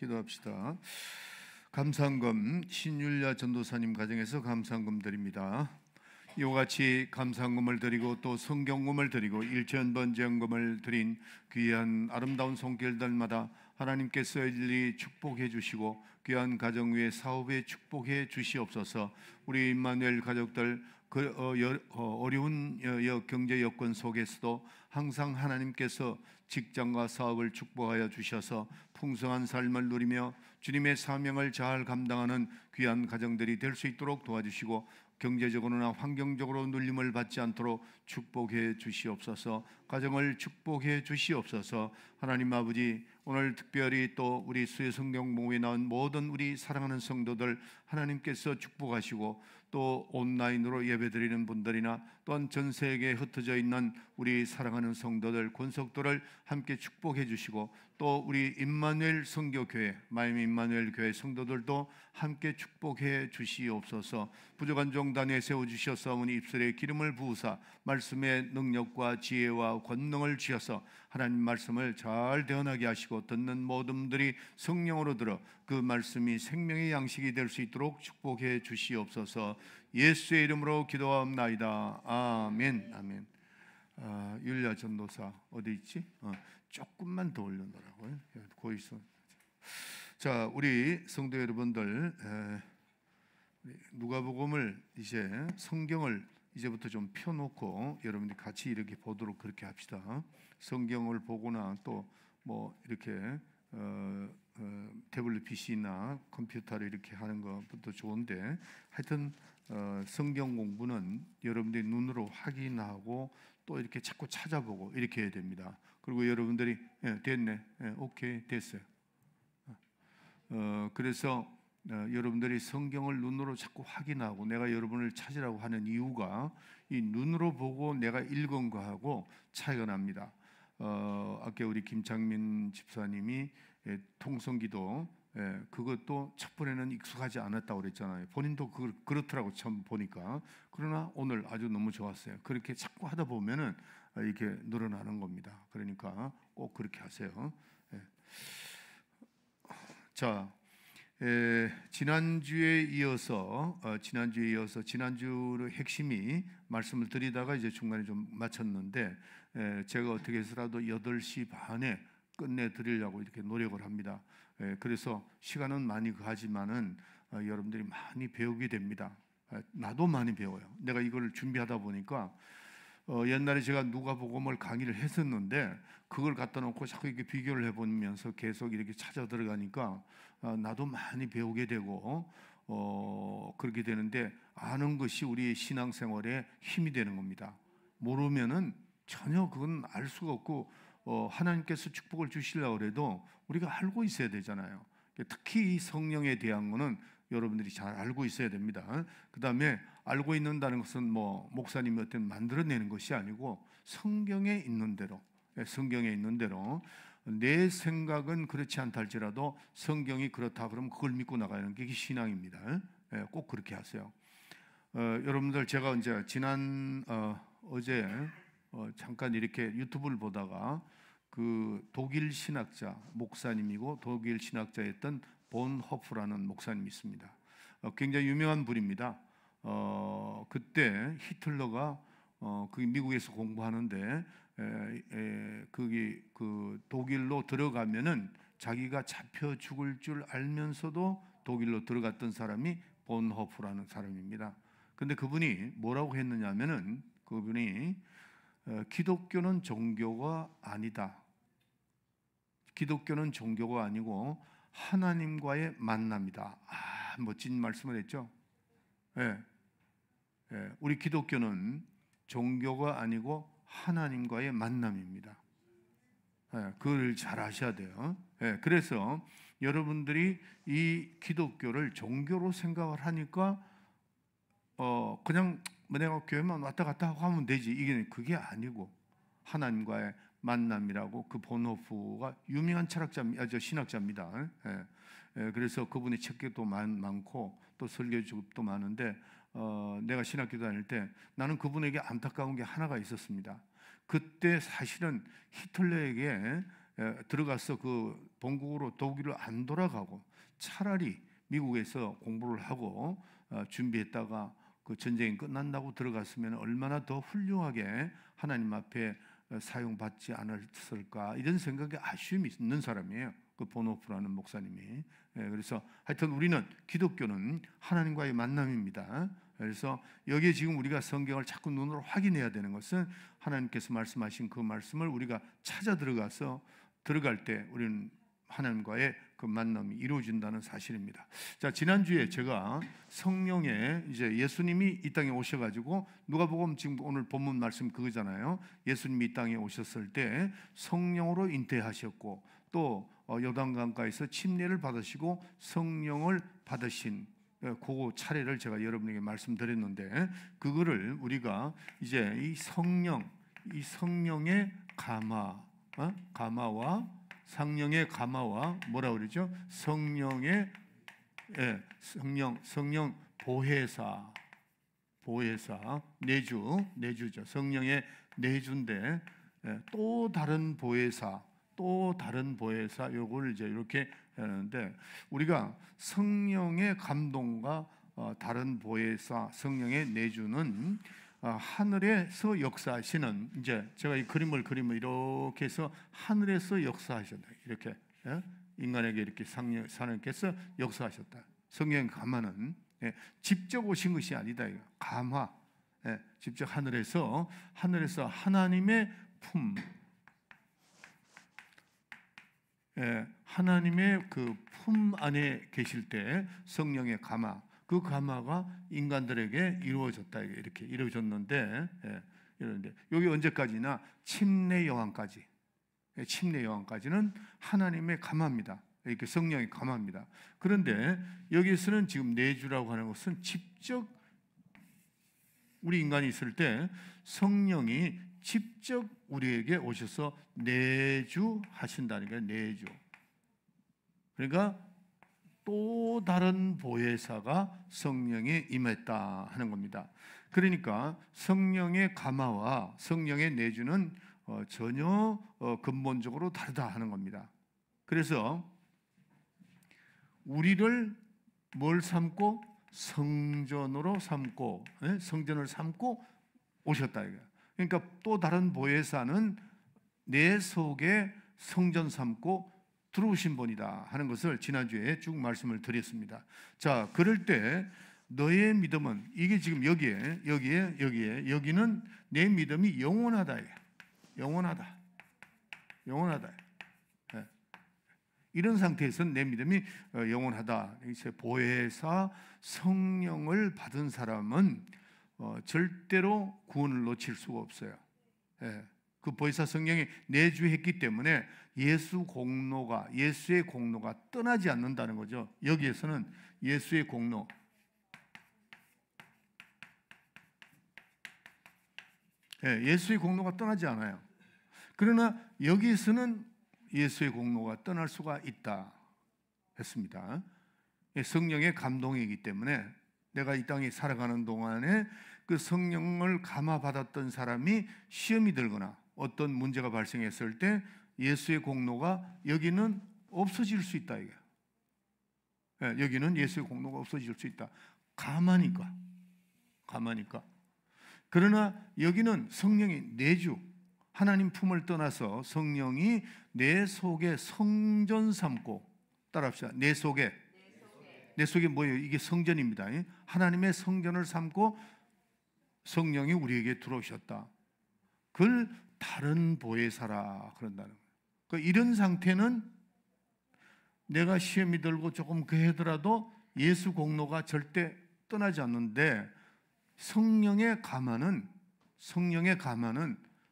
기도합시다. 감사헌금 신율야 전도사님 가정에서 감사헌금 드립니다. 이와 같이 감사헌금을 드리고 또 성경금을 드리고 일천번제헌금을 드린 귀한 아름다운 손길들마다 하나님께서 일일이 축복해 주시고 귀한 가정 위에 사업에 축복해 주시옵소서. 우리 임마누엘 가족들 어려운 경제 여건 속에서도 항상 하나님께서 직장과 사업을 축복하여 주셔서 풍성한 삶을 누리며 주님의 사명을 잘 감당하는 귀한 가정들이 될 수 있도록 도와주시고 경제적으로나 환경적으로 눌림을 받지 않도록 축복해 주시옵소서. 가정을 축복해 주시옵소서. 하나님 아버지, 오늘 특별히 또 우리 수요 성경 모임에 나온 모든 우리 사랑하는 성도들 하나님께서 축복하시고 또 온라인으로 예배드리는 분들이나 또한 전 세계에 흩어져 있는 우리 사랑하는 성도들 권속들을 함께 축복해 주시고 또 우리 임마누엘 선교교회 마이미 임마누엘 교회 성도들도 함께 축복해 주시옵소서. 부족한 종단에 세워주셨사오니 입술에 기름을 부으사 말씀의 능력과 지혜와 권능을 주셔서 하나님 말씀을 잘 대언하게 하시고 듣는 모든 분들이 성령으로 들어 그 말씀이 생명의 양식이 될 수 있도록 축복해 주시옵소서. 예수의 이름으로 기도하옵나이다. 아멘. 아멘. 율야 전도사 어디 있지? 조금만 더 올려놓으라고요. 거기 있어. 자, 우리 성도 여러분들, 누가복음을 이제 성경을 이제부터 좀 펴놓고 여러분들이 같이 이렇게 보도록 그렇게 합시다. 성경을 보거나 또 뭐 이렇게 태블릿 PC나 컴퓨터를 이렇게 하는 것도 좋은데 하여튼 성경 공부는 여러분들이 눈으로 확인하고 또 이렇게 자꾸 찾아보고 이렇게 해야 됩니다. 그리고 여러분들이 됐네, 오케이 됐어요. 그래서 여러분들이 성경을 눈으로 자꾸 확인하고 내가 여러분을 찾으라고 하는 이유가 이 눈으로 보고 내가 읽은 거하고 차이가 납니다. 아까 우리 김창민 집사님이 통성기도 그것도 첫 번에는 익숙하지 않았다고 그랬잖아요. 본인도 그렇더라고 처음 보니까. 그러나 오늘 아주 너무 좋았어요. 그렇게 자꾸 하다 보면은 이렇게 늘어나는 겁니다. 그러니까 꼭 그렇게 하세요. 자, 지난주에 이어서 지난주의 핵심이 말씀을 드리다가 이제 중간에 좀 마쳤는데 제가 어떻게 해서라도 8시 반에 끝내 드리려고 이렇게 노력을 합니다. 그래서 시간은 많이 가지만은 여러분들이 많이 배우게 됩니다. 나도 많이 배워요. 내가 이걸 준비하다 보니까 옛날에 제가 누가복음을 강의를 했었는데 그걸 갖다 놓고 자꾸 이렇게 비교를 해보면서 계속 이렇게 찾아 들어가니까 나도 많이 배우게 되고 그렇게 되는데 아는 것이 우리 신앙생활에 힘이 되는 겁니다. 모르면은 전혀 그건 알 수가 없고 하나님께서 축복을 주시려고 해도 우리가 알고 있어야 되잖아요. 특히 이 성령에 대한 거는 여러분들이 잘 알고 있어야 됩니다. 그 다음에 알고 있는다는 것은 뭐 목사님이 어떤 만들어내는 것이 아니고 성경에 있는 대로 내 생각은 그렇지 않다 할지라도 성경이 그렇다 그러면 그걸 믿고 나가는 게 신앙입니다. 꼭 그렇게 하세요. 여러분들 제가 이제 어제 잠깐 이렇게 유튜브를 보다가 그 독일 신학자 목사님이고 독일 신학자였던 본호프라는 목사님이 있습니다. 굉장히 유명한 분입니다. 그때 히틀러가 그 미국에서 공부하는데 거기 그 독일로 들어가면은 자기가 잡혀 죽을 줄 알면서도 독일로 들어갔던 사람이 본호프라는 사람입니다. 근데 그분이 뭐라고 했느냐면은 그분이 기독교는 종교가 아니다. 기독교는 종교가 아니고 하나님과의 만남이다. 멋진 말씀을 했죠. 우리 기독교는 종교가 아니고 하나님과의 만남입니다. 그걸 잘 아셔야 돼요. 그래서 여러분들이 이 기독교를 종교로 생각을 하니까 그냥 내가 교회만 왔다 갔다 하고 하면 되지. 그게 아니고 하나님과의 만남이라고 그 본호프가 유명한 신학자입니다. 그래서 그분의 책도 많고 또 설교집도 많은데 내가 신학교 다닐 때 나는 그분에게 안타까운 게 하나가 있었습니다. 그때 사실은 히틀러에게 들어가서 그 본국으로 독일로 안 돌아가고 차라리 미국에서 공부를 하고 준비했다가 그 전쟁이 끝난다고 들어갔으면 얼마나 더 훌륭하게 하나님 앞에 사용받지 않았을까, 이런 생각에 아쉬움이 있는 사람이에요. 그 보노프라는 목사님이. 그래서 하여튼 우리는, 기독교는 하나님과의 만남입니다. 그래서 여기에 지금 우리가 성경을 자꾸 눈으로 확인해야 되는 것은, 하나님께서 말씀하신 그 말씀을 우리가 찾아 들어갈 때 우리는 하나님과의 그 만남이 이루어진다는 사실입니다. 자, 지난주에 제가 성령의, 이제 예수님이 이 땅에 오셔가지고, 누가복음 지금 오늘 본문 말씀 그거잖아요. 예수님이 이 땅에 오셨을 때 성령으로 잉태하셨고, 또 요단강가에서 침례를 받으시고 성령을 받으신 그 차례를 제가 여러분에게 말씀드렸는데, 그거를 우리가 이제 이 성령의 가마와 성령의 가마와 뭐라 그러죠? 성령 보혜사, 내주죠. 성령의 내주인데, 또 다른 보혜사, 요걸 이제 이렇게 하는데, 우리가 성령의 감동과 다른 보혜사, 성령의 내주는 하늘에서 역사하시는, 이제 제가 이 그림을 그리면 이렇게 해서 하늘에서 역사하셨다, 이렇게 인간에게 이렇게 하나님께서 역사하셨다. 성령의 가마는 직접 오신 것이 아니다. 가마, 직접 하늘에서 하나님의 품, 하나님의 그 품 안에 계실 때 성령의 가마, 그 가마가 인간들에게 이루어졌다, 이렇게 이루어졌는데, 여기 언제까지나 침례 요한까지는 하나님의 가마입니다. 이렇게 성령의 가마입니다. 그런데 여기서는 지금 내주라고 하는 것은 직접 우리 인간이 있을 때 성령이 직접 우리에게 오셔서 내주하신다는 거예요. 내주. 그러니까 또 다른 보혜사가 성령에 임했다 하는 겁니다. 그러니까 성령의 가마와 성령의 내주는 전혀 근본적으로 다르다 하는 겁니다. 그래서 우리를 뭘 삼고? 성전으로 삼고, 성전을 삼고 오셨다 이거예요. 그러니까 또 다른 보혜사는 내 속에 성전 삼고 들어오신 분이다 하는 것을 지난주에 쭉 말씀을 드렸습니다. 자, 그럴 때 너의 믿음은, 이게 지금 여기는 내 믿음이 영원하다. 이런 상태에서는 내 믿음이 영원하다. 보혜사 성령을 받은 사람은 절대로 구원을 놓칠 수가 없어요. 그 보혜사 성령이 내주했기 때문에 예수의 공로가 떠나지 않는다는 거죠. 여기에서는 예수의 공로, 예수의 공로가 떠나지 않아요. 그러나 여기에서는 예수의 공로가 떠날 수가 있다 했습니다. 성령의 감동이기 때문에 내가 이 땅에 살아가는 동안에 그 성령을 감화받았던 사람이 시험이 들거나 어떤 문제가 발생했을 때 예수의 공로가 여기는 없어질 수 있다 이게. 여기는 예수의 공로가 없어질 수 있다. 가마니까. 그러나 여기는 성령이 내주, 하나님 품을 떠나서 성령이 내 속에 성전 삼고, 따라합시다. 내 속에 뭐예요? 이게 성전입니다. 하나님의 성전을 삼고 성령이 우리에게 들어오셨다. 그걸 다른 보혜사라 그런다는 거예요. 그러니까 이런 상태는 내가 시험이 들고 조금 그하더라도 예수 공로가 절대 떠나지 않는데, 성령의 가마는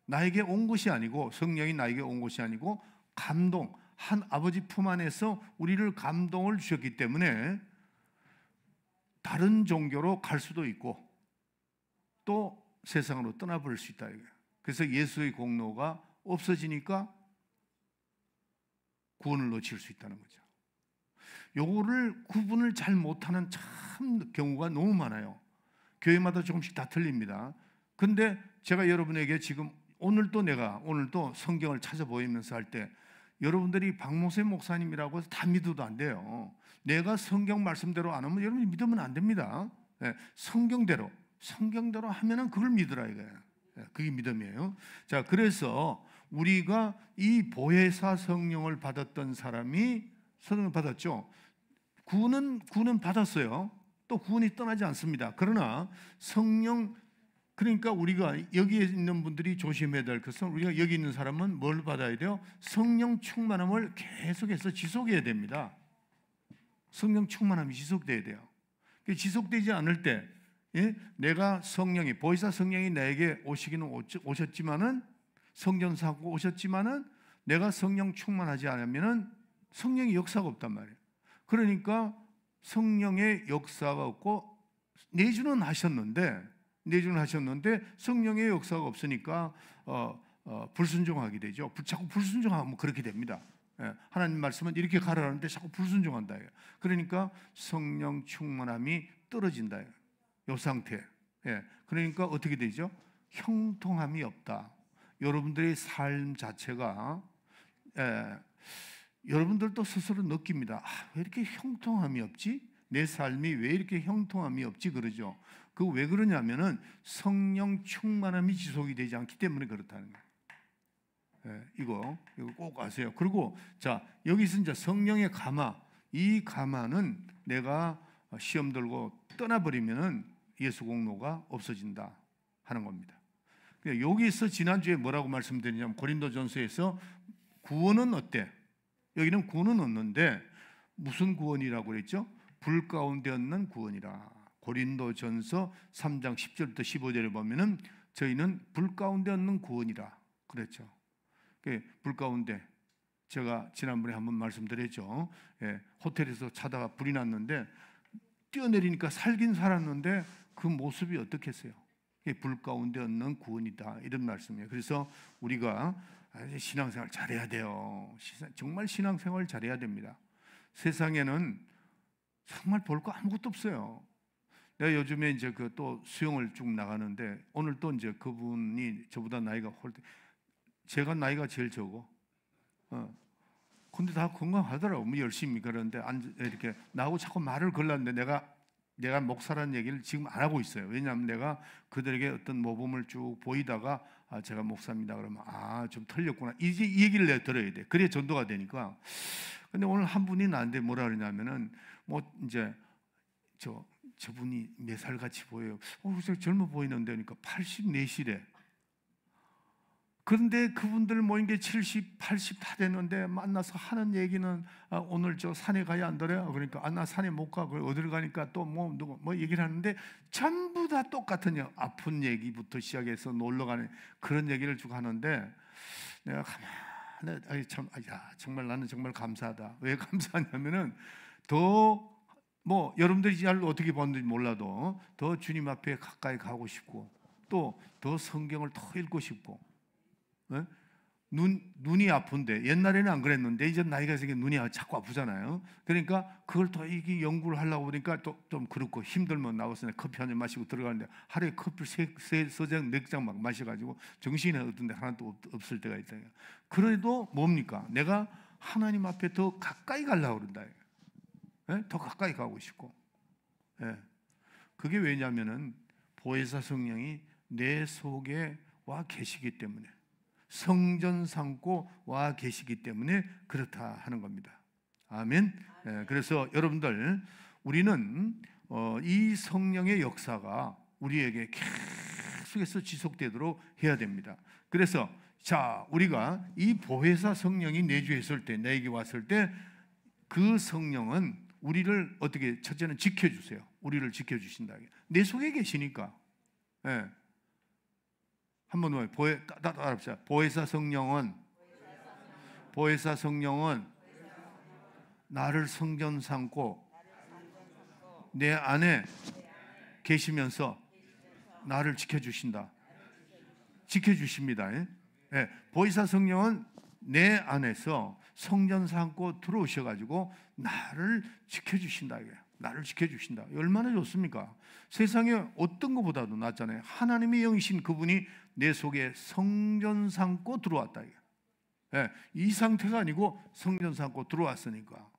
나에게 온 것이 아니고, 성령이 나에게 온 것이 아니고 감동, 한 아버지 품 안에서 우리를 감동을 주셨기 때문에 다른 종교로 갈 수도 있고 또 세상으로 떠나버릴 수 있다 이거예요. 그래서 예수의 공로가 없어지니까 구원을 놓칠 수 있다는 거죠. 요거를 구분을 잘 못하는 참 경우가 너무 많아요. 교회마다 조금씩 다 틀립니다. 근데 제가 여러분에게 지금 오늘도 성경을 찾아보면서 할 때 여러분들이 박모세 목사님이라고 해서 다 믿어도 안 돼요. 내가 성경 말씀대로 안 하면 여러분이 믿으면 안 됩니다. 성경대로 하면은 그걸 믿으라 이거예요. 그게 믿음이에요. 자, 그래서 우리가 이 보혜사 성령을 받았던 사람이 성령을 받았죠. 구원은 받았어요. 또 구원이 떠나지 않습니다. 그러나 성령, 그러니까 우리가 여기에 있는 분들이 조심해야 될 것은, 우리가 여기 있는 사람은 뭘 받아야 돼요? 성령 충만함을 계속해서 지속해야 됩니다. 성령 충만함이 지속돼야 돼요. 지속되지 않을 때, 내가 성령이, 보혜사 성령이 나에게 오시기는 오셨지만은, 성전 삼고 오셨지만은, 내가 성령 충만하지 않으면은 성령의 역사가 없단 말이에요. 그러니까 성령의 역사가 없고, 내주는 하셨는데 성령의 역사가 없으니까 불순종하게 되죠. 자꾸 불순종하면 그렇게 됩니다. 하나님 말씀은 이렇게 가라는데 자꾸 불순종한다. 그러니까 성령 충만함이 떨어진다. 이 상태. 그러니까 어떻게 되죠? 형통함이 없다. 여러분들의 삶 자체가, 여러분들도 스스로 느낍니다. 왜 이렇게 형통함이 없지? 내 삶이 왜 이렇게 형통함이 없지? 그러죠. 그 왜 그러냐면은 성령 충만함이 지속이 되지 않기 때문에 그렇다는 거예요. 이거 꼭 아세요. 그리고 자, 여기서 이제 성령의 감화, 이 감화는 내가 시험 들고 떠나버리면은 예수 공로가 없어진다 하는 겁니다. 여기서 지난주에 뭐라고 말씀드리냐면, 고린도전서에서 구원은 어때? 여기는 구원은 없는데 무슨 구원이라고 그랬죠? 불 가운데 없는 구원이라. 고린도전서 3장 10절부터 15절에 보면은 저희는 불 가운데 없는 구원이라 그랬죠. 불 가운데, 제가 지난번에 한번 말씀드렸죠. 호텔에서 자다가 불이 났는데 뛰어내리니까 살긴 살았는데 그 모습이 어떻겠어요? 불 가운데 없는 구원이다, 이런 말씀이에요. 그래서 우리가 신앙생활 잘해야 돼요. 정말 신앙생활 잘해야 됩니다. 세상에는 정말 볼 거 아무것도 없어요. 내가 요즘에 이제 또 수영을 쭉 나가는데, 오늘 또 이제 그분이 저보다 나이가 제가 나이가 제일 적어. 근데 다 건강하더라고. 뭐 열심히. 그러는데 이렇게 나하고 자꾸 말을 걸었는데 내가 목사라는 얘기를 지금 안 하고 있어요. 왜냐하면 내가 그들에게 어떤 모범을 쭉 보이다가 제가 목사입니다 그러면 좀 틀렸구나, 이제 이 얘기를 내가 들어야 돼. 그래야 전도가 되니까. 근데 오늘 한 분이 나한테 뭐라 그러냐면은, 이제 저분이 몇 살 같이 보여요. 젊어 보이는데, 그러니까 84시래. 그런데 그분들 모인 게 70, 80 다 됐는데 만나서 하는 얘기는 오늘 저 산에 가야 안 되래? 그러니까 나 산에 못 가. 어딜 가니까 또 누구 얘기를 하는데 전부 다 똑같은 아픈 얘기부터 시작해서 놀러 가는 그런 얘기를 쭉 하는데, 내가 가만히 정말 나는 정말 감사하다. 왜 감사하냐면은 여러분들이 잘 어떻게 봤는지 몰라도 더 주님 앞에 가까이 가고 싶고, 또 더 성경을 더 읽고 싶고. 눈이 아픈데, 옛날에는 안 그랬는데 이제 나이가 있으니까 눈이 자꾸 아프잖아요. 그러니까 그걸 더 이게 연구를 하려고 보니까 또 좀 그렇고, 힘들면 나와서 커피 한 잔 마시고 들어가는데 하루에 커피 세 장, 네 장 막 마셔가지고 정신이 어떤데 하나도 없을 때가 있어요. 그래도 뭡니까? 내가 하나님 앞에 더 가까이 가려고 그런다. 더 가까이 가고 싶고. 그게 왜냐면은 보혜사 성령이 내 속에 와 계시기 때문에, 성전 삼고 와 계시기 때문에 그렇다 하는 겁니다. 아멘. 그래서 여러분들, 우리는 이 성령의 역사가 우리에게 계속해서 지속되도록 해야 됩니다. 그래서 자, 우리가 이 보혜사 성령이 내주했을 때, 내게 왔을 때, 그 성령은 우리를 어떻게, 첫째는 지켜주세요. 우리를 지켜주신다. 내 속에 계시니까. 한번 더 따라합시다. 보혜사 성령은 나를 성전 삼고 내 안에 계시면서 나를 지켜주신다. 지켜주십니다. 보혜사 성령은 내 안에서 성전 삼고 들어오셔가지고 나를 지켜주신다. 나를 지켜주신다. 얼마나 좋습니까? 세상에 어떤 것보다도 낫잖아요. 하나님의 영이신 그분이 내 속에 성전 삼고 들어왔다. 이 상태가 아니고 성전 삼고 들어왔으니까.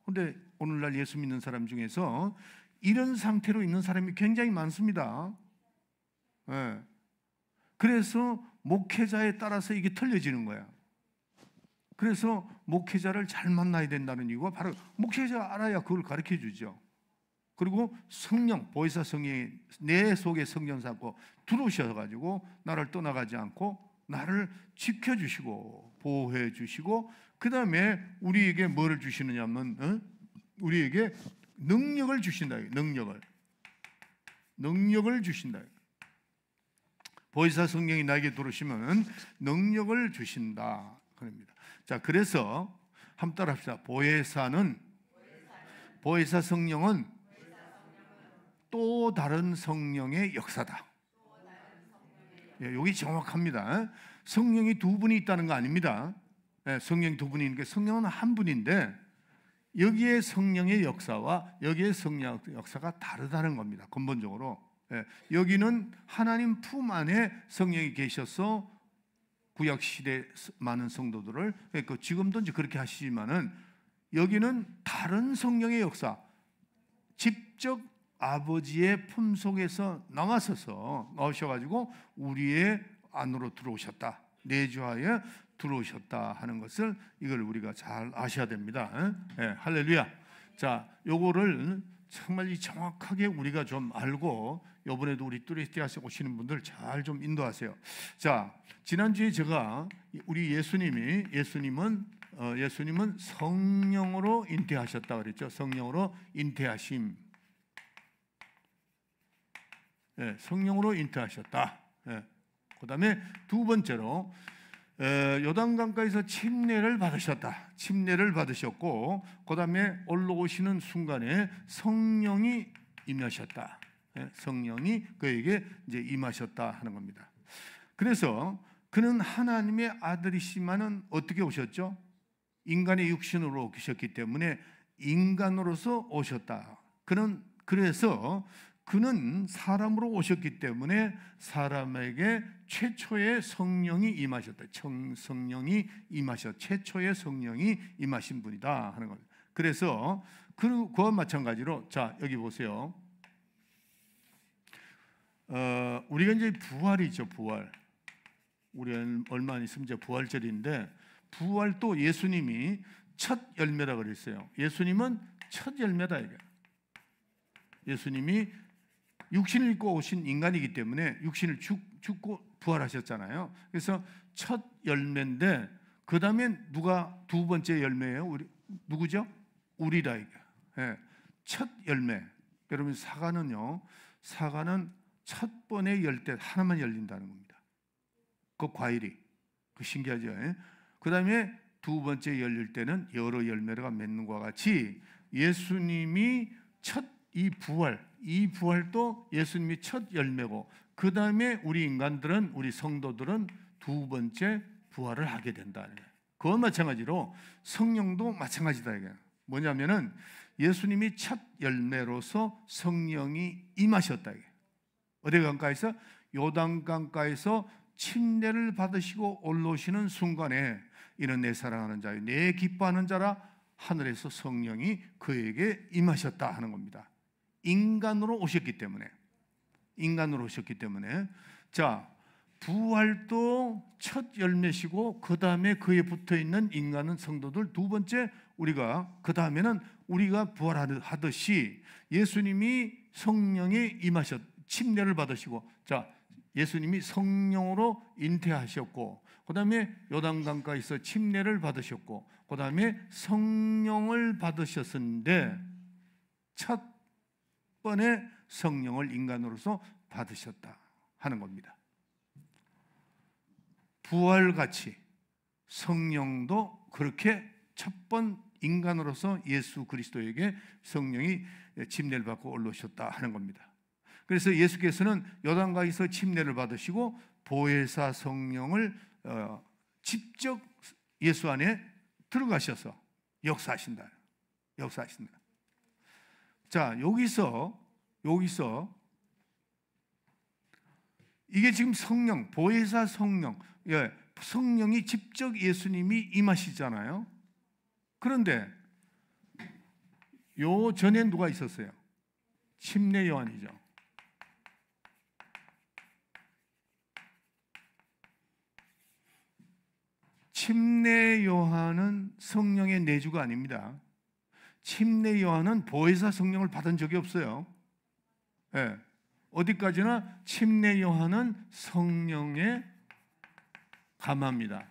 그런데 오늘날 예수 믿는 사람 중에서 이런 상태로 있는 사람이 굉장히 많습니다. 그래서 목회자에 따라서 이게 틀려지는 거야. 그래서 목회자를 잘 만나야 된다는 이유가 바로 목회자가 알아야 그걸 가르쳐 주죠. 그리고 성령, 보혜사 성령이 내 속에 성전 삼고 들어오셔가지고 나를 떠나가지 않고 나를 지켜주시고 보호해 주시고, 그 다음에 우리에게 뭐를 주시느냐면 우리에게 능력을 주신다. 능력을 주신다. 보혜사 성령이 나에게 들어오시면 능력을 주신다. 그럽니다. 자, 그래서 한번 따라합시다. 보혜사 성령은 또 다른 성령의 역사다. 여기 정확합니다. 성령이 두 분이 있다는 거 아닙니다. 성령이 두 분이 있는 게, 성령은 한 분인데 여기에 성령의 역사와 여기에 성령의 역사가 다르다는 겁니다. 근본적으로. 여기는 하나님 품 안에 성령이 계셔서 구약시대 많은 성도들을, 지금도 이제 그렇게 하시지만은 여기는 다른 성령의 역사, 직접 아버지의 품 속에서 나오셔가지고 우리의 안으로 들어오셨다, 내주하여 들어오셨다 하는 것을, 이걸 우리가 잘 아셔야 됩니다. 할렐루야. 자, 요거를 정말 정확하게 우리가 좀 알고, 이번에도 우리 뚜레스티아스 오시는 분들 잘 좀 인도하세요. 자, 지난주에 제가 우리 예수님은 성령으로 잉태하셨다 그랬죠. 성령으로 잉태하심. 성령으로 잉태하셨다. 그 다음에 두 번째로 요단강가에서 침례를 받으셨고, 그 다음에 올라오시는 순간에 성령이 임하셨다. 성령이 그에게 이제 임하셨다 하는 겁니다. 그래서 그는 하나님의 아들이시만은 어떻게 오셨죠? 인간의 육신으로 오셨기 때문에 인간으로서 오셨다. 그래서 그는 사람으로 오셨기 때문에 사람에게 최초의 성령이 임하셨다. 최초의 성령이 임하신 분이다 하는 겁니다. 그래서 그와 마찬가지로, 자, 여기 보세요. 우리가 이제 부활이죠. 부활. 우리 얼마 안 있으면 이제 부활절인데, 부활도 예수님이 첫 열매라 그랬어요. 예수님은 첫 열매다 이게. 예수님이 육신을 입고 오신 인간이기 때문에 육신을 죽고 부활하셨잖아요. 그래서 첫 열매인데, 그 다음에 누가 두 번째 열매예요? 누구죠? 우리다 이게. 첫 열매. 여러분, 사과는 첫 번에 열 때 하나만 열린다는 겁니다. 그 과일이. 그 신기하죠? 그 다음에 두 번째 열릴 때는 여러 열매가 맺는 것과 같이 예수님이 이 부활도 예수님이 첫 열매고, 그 다음에 우리 인간들은, 우리 성도들은 두 번째 부활을 하게 된다. 그와 마찬가지로 성령도 마찬가지다. 이게 뭐냐면은 예수님이 첫 열매로서 성령이 임하셨다. 이게 어디 강가에서? 요단강가에서 침례를 받으시고 올라오시는 순간에, 이는 내 사랑하는 자요 내 기뻐하는 자라, 하늘에서 성령이 그에게 임하셨다 하는 겁니다. 인간으로 오셨기 때문에. 자, 부활도 첫 열매시고, 그 다음에 그에 붙어 있는 인간은 성도들 두 번째, 우리가 그 다음에는 우리가 부활하듯이 예수님이 성령에 침례를 받으시고, 자, 예수님이 성령으로 잉태하셨고, 그 다음에 요단강가에서 침례를 받으셨고, 그 다음에 성령을 받으셨는데, 첫 번에 성령을 인간으로서 받으셨다 하는 겁니다. 부활같이 성령도 그렇게 첫 번 인간으로서 예수 그리스도에게 성령이 침례를 받고 올라오셨다 하는 겁니다. 그래서 예수께서는 요단강에서 침례를 받으시고 보혜사 성령을 직접 예수 안에 들어가셔서 역사하신다. 자, 여기서 이게 지금 성령, 보혜사 성령, 성령이 직접 예수님이 임하시잖아요. 그런데 요 전에 누가 있었어요? 침례 요한이죠. 침례 요한은 성령의 내주가 아닙니다. 침례 요한은 보혜사 성령을 받은 적이 없어요. 네. 어디까지나 침례 요한은 성령의 감화입니다.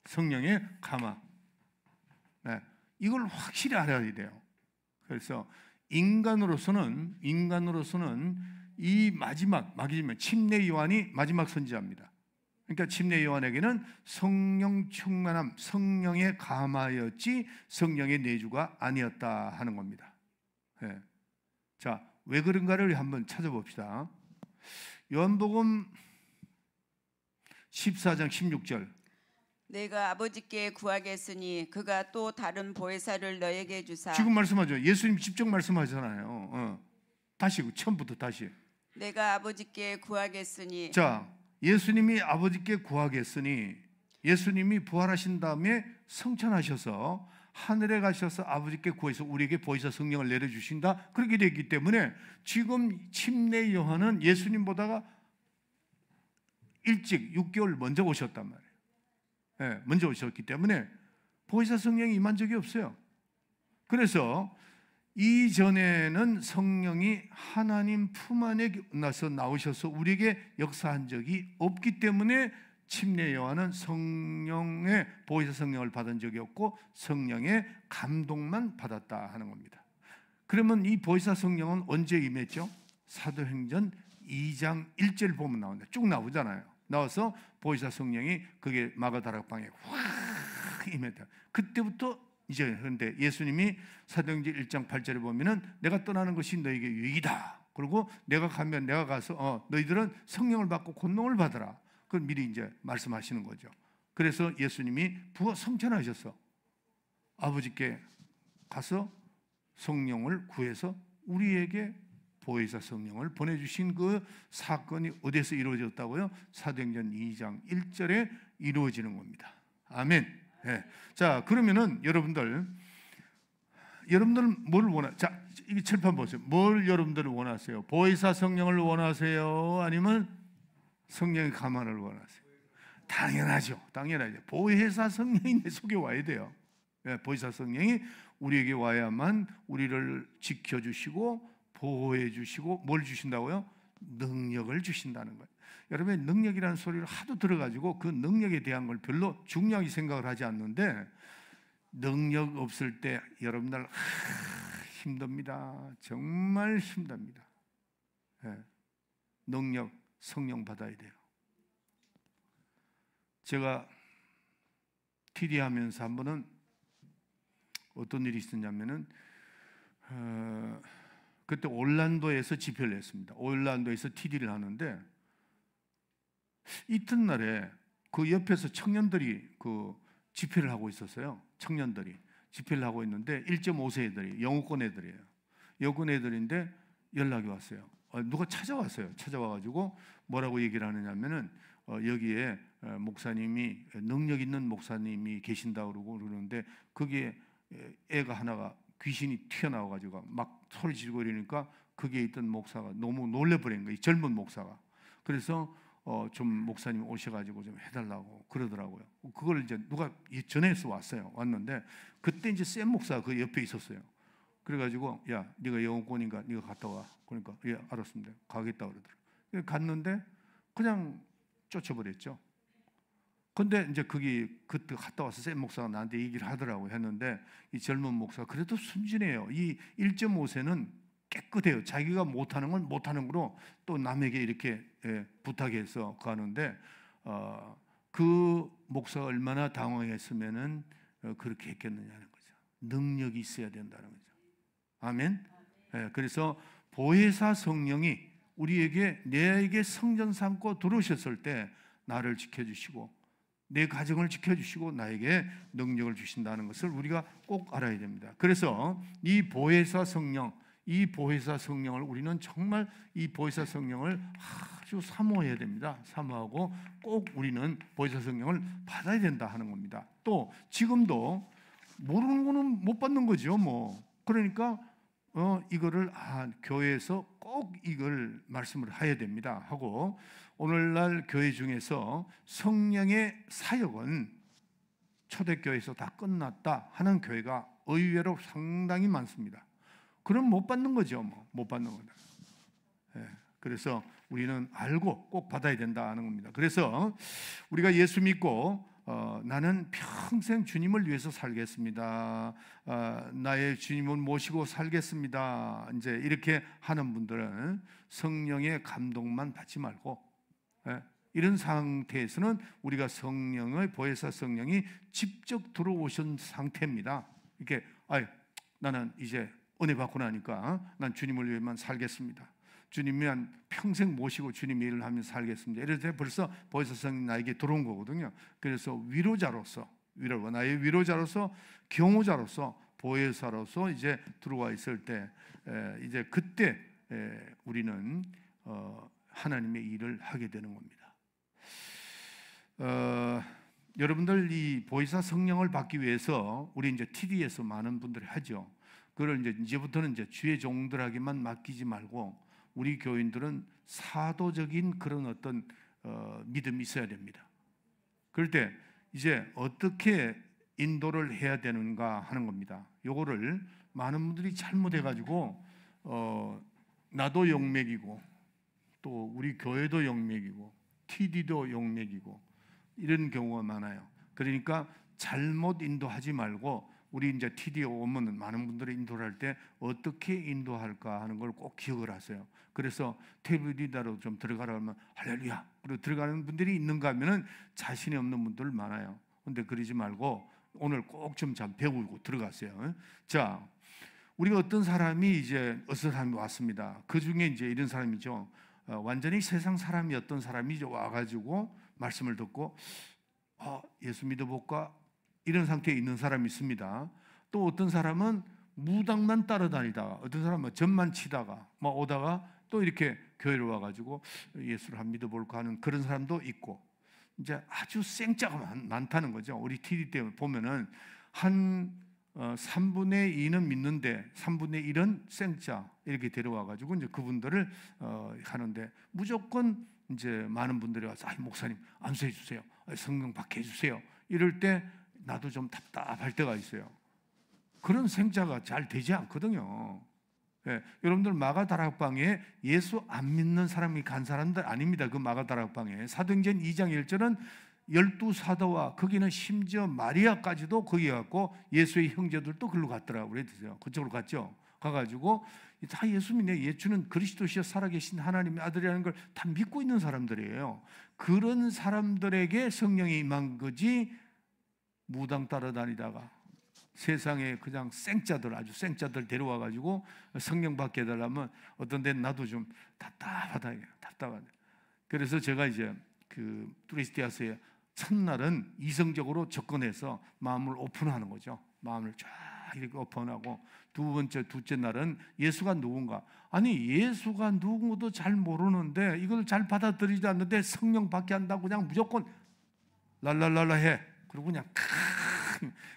성령의 감화. 네. 이걸 확실히 알아야 돼요. 그래서 인간으로서는 이 마지막이면 침례 요한이 마지막 선지자입니다. 그러니까 침례 요한에게는 성령 충만함, 성령의 감화였지 성령의 내주가 아니었다 하는 겁니다. 네. 자, 왜 그런가를 한번 찾아봅시다. 요한복음 14장 16절. 내가 아버지께 구하겠으니 그가 또 다른 보혜사를 너에게 주사. 지금 말씀하죠. 예수님 직접 말씀하잖아요. 다시 처음부터 다시. 내가 아버지께 구하겠으니. 자, 예수님이 아버지께 구하겠으니, 예수님이 부활하신 다음에 성천하셔서 하늘에 가셔서 아버지께 구해서 우리에게 보혜사 성령을 내려주신다. 그렇게 되기 때문에 지금 침례 요한은 예수님보다가 일찍 6개월 먼저 오셨단 말이에요. 네, 먼저 오셨기 때문에 보혜사 성령이 임한 적이 없어요. 그래서 이전에는 성령이 하나님 품 안에 나오셔서 우리에게 역사한 적이 없기 때문에 침례 요한은 성령의 보혜사 성령을 받은 적이 없고 성령의 감동만 받았다 하는 겁니다. 그러면 이 보혜사 성령은 언제 임했죠? 사도행전 2장 1절 보면 나옵니다. 쭉 나오잖아요. 나와서 보혜사 성령이 그게 마가다락방에 확 임했다. 그때부터 이제 그런데 예수님이 사도행전 1장 8절에 보면은 내가 떠나는 것이 너에게 유익이다. 그리고 내가 가면 내가 가서 너희들은 성령을 받고 권능을 받으라. 그걸 미리 이제 말씀하시는 거죠. 그래서 예수님이 성천하셔서 아버지께 가서 성령을 구해서 우리에게 보혜사 성령을 보내주신 그 사건이 어디에서 이루어졌다고요? 사도행전 2장 1절에 이루어지는 겁니다. 아멘. 네. 자, 그러면은 여러분들 뭘 원하? 자, 이 칠판 보세요. 뭘 여러분들 원하세요? 보혜사 성령을 원하세요? 아니면 성령의 감화를 원하세요? 당연하죠. 보혜사 성령이 내 속에 와야 돼요. 네, 보혜사 성령이 우리에게 와야만 우리를 지켜주시고 보호해 주시고 뭘 주신다고요? 능력을 주신다는 거예요. 여러분, 능력이라는 소리를 하도 들어가지고 그 능력에 대한 걸 별로 중요하게 생각을 하지 않는데, 능력 없을 때 여러분들 힘듭니다. 정말 힘듭니다. 네. 능력, 성령 받아야 돼요. 제가 TD 하면서 한 번은 어떤 일이 있었냐면은 그때 올란도에서 집회를 했습니다. 올란도에서 TD를 하는데 이튿날에 그 옆에서 청년들이 그 집회를 하고 있었어요. 청년들이 집회를 하고 있는데 1.5세 애들이 영어권 애들이에요. 영어권 애들인데 연락이 왔어요. 누가 찾아왔어요. 찾아와가지고 뭐라고 얘기를 하느냐면은 여기에 목사님이 능력 있는 목사님이 계신다 그러는데 거기에 애가 하나가 귀신이 튀어나와가지고 막 소리 지르고 이러니까 거기에 있던 목사가 너무 놀래버린 거예요. 젊은 목사가. 그래서 좀 목사님 오셔가지고 좀 해달라고 그러더라고요. 그걸 이제 누가 전해서 왔는데 그때 이제 샘 목사가 그 옆에 있었어요. 그래가지고 야, 네가 영어권인가? 네가 갔다 와. 그러니까 예, 알았습니다. 가겠다 그러더라고요. 갔는데 그냥 쫓아버렸죠. 근데 이제 그때 갔다 와서 샘 목사가 나한테 얘기를 하더라고요. 했는데 이 젊은 목사가 그래도 순진해요. 이 1.5세는 깨끗해요. 자기가 못하는 건 못하는 거로 또 남에게 이렇게 부탁해서 가는데 그 목사가 얼마나 당황했으면은 그렇게 했겠느냐는 거죠. 능력이 있어야 된다는 거죠. 아멘. 그래서 보혜사 성령이 우리에게 내게 성전 삼고 들어오셨을 때 나를 지켜주시고 내 가정을 지켜주시고 나에게 능력을 주신다는 것을 우리가 꼭 알아야 됩니다. 그래서 이 보혜사 성령을 우리는 정말 이 보혜사 성령을 아주 사모해야 됩니다. 사모하고 꼭 우리는 보혜사 성령을 받아야 된다 하는 겁니다. 또 지금도 모르는 거는 못 받는 거죠. 뭐 그러니까 이거를 교회에서 꼭 이걸 말씀을 해야 됩니다 하고, 오늘날 교회 중에서 성령의 사역은 초대교회에서 다 끝났다 하는 교회가 의외로 상당히 많습니다. 그럼 못 받는 거죠. 뭐 못 받는 거다. 그래서 우리는 알고 꼭 받아야 된다 하는 겁니다. 그래서 우리가 예수 믿고 나는 평생 주님을 위해서 살겠습니다, 나의 주님을 모시고 살겠습니다, 이제 이렇게 하는 분들은 성령의 감동만 받지 말고, 이런 상태에서는 우리가 성령의 보혜사 성령이 직접 들어오신 상태입니다. 이렇게 나는 이제 은혜 받고 나니까 난 주님을 위해만 살겠습니다, 주님만 평생 모시고 주님 일을 하면서 살겠습니다, 이럴 때 벌써 보혜사 성령이 나에게 들어온 거거든요. 그래서 위로자로서, 나의 위로자로서, 경호자로서, 보혜사로서 이제 들어와 있을 때, 이제 그때 우리는 하나님의 일을 하게 되는 겁니다. 여러분들 이 보혜사 성령을 받기 위해서 우리 이제 TD에서 많은 분들이 하죠. 그걸 이제부터는 이제 주의 종들에게만 맡기지 말고 우리 교인들은 사도적인 그런 어떤 믿음이 있어야 됩니다. 그럴 때 이제 어떻게 인도를 해야 되는가 하는 겁니다. 요거를 많은 분들이 잘못해가지고 나도 용맥이고 또 우리 교회도 용맥이고 TD도 용맥이고 이런 경우가 많아요. 그러니까 잘못 인도하지 말고 우리 이제 TD에 오면 많은 분들이 인도를 할 때 어떻게 인도할까 하는 걸 꼭 기억을 하세요. 그래서 테이블 리더로 좀 들어가라 하면 할렐루야 그리고 들어가는 분들이 있는가 하면은 자신이 없는 분들 많아요. 근데 그러지 말고 오늘 꼭 좀 잘 배우고 들어가세요. 자, 우리가 어떤 사람이 이제 어떤 사람이 왔습니다. 그 중에 이제 이런 사람이죠. 완전히 세상 사람이었던 사람이 이제 와가지고 말씀을 듣고 예수 믿어볼까 이런 상태에 있는 사람이 있습니다. 또 어떤 사람은 무당만 따라다니다가, 어떤 사람은 전만 치다가 막 오다가 또 이렇게 교회를 와가지고 예수를 한 믿어볼까 하는 그런 사람도 있고, 이제 아주 생짜가 많다는 거죠. 우리 TD 때 보면은 한 3분의 2는 믿는데 3분의 1은 생짜 이렇게 데려와가지고 이제 그분들을 하는데, 무조건 이제 많은 분들이 와서 목사님 안수해 주세요, 성령 받게 해주세요, 이럴 때 나도 좀 답답할 때가 있어요. 그런 생자가 잘 되지 않거든요. 여러분들 마가다락방에 예수 안 믿는 사람이 간 사람들 아닙니다. 그 마가다락방에 사도행전 2장 1절은 12사도와 거기는 심지어 마리아까지도 거기 갔고 예수의 형제들도 글로 갔더라고요. 그랬어요. 그쪽으로 갔죠. 가가지고 다 예수 믿네, 예수는 그리스도시여 살아계신 하나님의 아들이라는 걸 다 믿고 있는 사람들이에요. 그런 사람들에게 성령이 임한 거지, 무당 따라다니다가 세상에 그냥 생짜들, 아주 생짜들 데려와가지고 성령 받게 해달라면 어떤 데는 나도 좀 답답하다. 그래서 제가 이제 그 투리스티아스의 첫날은 이성적으로 접근해서 마음을 오픈하는 거죠. 마음을 쫙 이렇게 오픈하고, 둘째 날은 예수가 누군가, 아니 예수가 누구도 잘 모르는데 이걸 잘 받아들이지 않는데 성령 받게 한다고 그냥 무조건 랄랄랄라 해. 그리고 그냥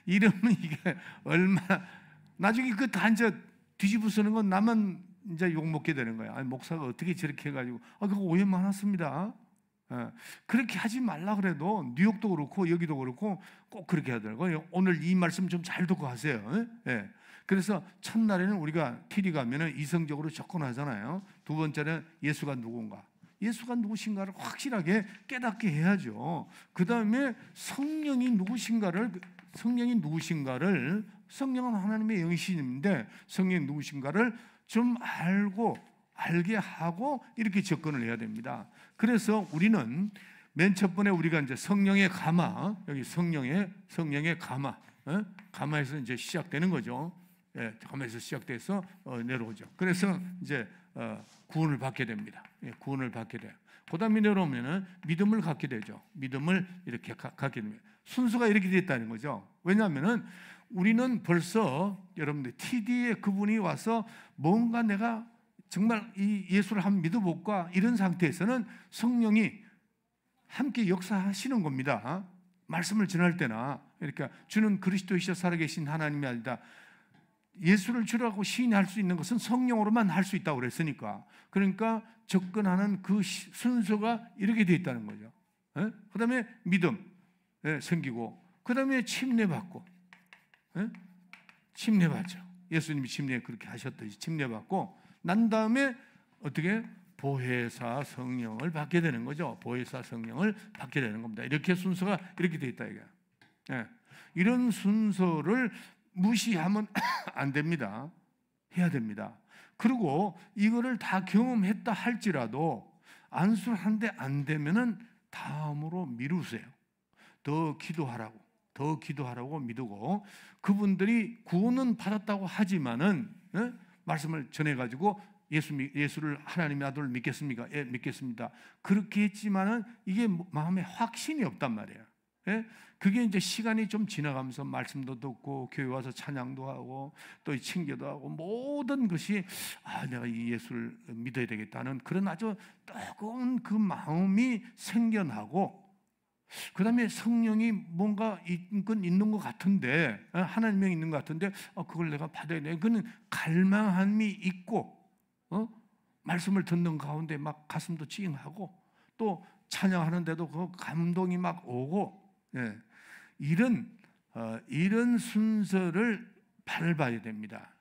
이러면 이게 얼마나 나중에 그 다 이제 뒤집어 쓰는 건 나만 이제 욕 먹게 되는 거야. 아니 목사가 어떻게 저렇게 해가지고 그거 오해 많았습니다. 그렇게 하지 말라 그래도 뉴욕도 그렇고 여기도 그렇고 꼭 그렇게 하더라고요. 오늘 이 말씀 좀 잘 듣고 하세요. 그래서 첫날에는 우리가 TD 가면은 이성적으로 접근하잖아요. 두 번째는 예수가 누군가, 예수가 누구신가를 확실하게 깨닫게 해야죠. 그 다음에 성령이 누구신가를, 성령은 하나님의 영이신인데 성령이 누구신가를 좀 알게 하고 이렇게 접근을 해야 됩니다. 그래서 우리는 맨 첫 번에 우리가 이제 성령의 가마, 여기 성령의 가마에서 이제 시작되는 거죠. 가마에서 시작돼서 내려오죠. 그래서 이제 구원을 받게 됩니다. 구원을 받게 돼요. 그 다음에 내려오면은 믿음을 갖게 되죠. 믿음을 이렇게 갖게 됩니다. 순서가 이렇게 됐다는 거죠. 왜냐하면은 우리는 벌써 여러분들 TD에 그분이 와서 뭔가 내가 정말 이 예수를 한번 믿어볼까 이런 상태에서는 성령이 함께 역사하시는 겁니다. 말씀을 전할 때나. 그러니까 주는 그리스도이시여 살아계신 하나님이 아니다. 예수를 주라고 시인할 수 있는 것은 성령으로만 할 수 있다고 그랬으니까. 그러니까 접근하는 그 순서가 이렇게 되어 있다는 거죠. 그 다음에 믿음 생기고, 그 다음에 침례받고, 침례받죠. 예수님이 침례 그렇게 하셨듯이 침례받고 난 다음에 어떻게 보혜사 성령을 받게 되는 거죠. 보혜사 성령을 받게 되는 겁니다. 이렇게 순서가 이렇게 되어 있다 이게. 이런 순서를 무시하면 안 됩니다. 해야 됩니다. 그리고 이거를 다 경험했다 할지라도 안수를 하는데 안 되면은 다음으로 미루세요. 더 기도하라고 믿고, 그분들이 구원은 받았다고 하지만은 말씀을 전해가지고 예수를 하나님의 아들을 믿겠습니까? 예, 믿겠습니다. 그렇게 했지만은 이게 마음에 확신이 없단 말이에요. 그게 이제 시간이 좀 지나가면서 말씀도 듣고 교회 와서 찬양도 하고 또 친교도 하고 모든 것이 내가 이 예수를 믿어야 되겠다는 그런 아주 뜨거운 그 마음이 생겨나고, 그 다음에 성령이 뭔가 있는 것 같은데, 하나님이 있는 것 같은데 그걸 내가 받아야 돼. 그는 갈망함이 있고, 말씀을 듣는 가운데 막 가슴도 찡하고 또 찬양하는데도 그 감동이 막 오고, 이런 순서를 밟아야 됩니다.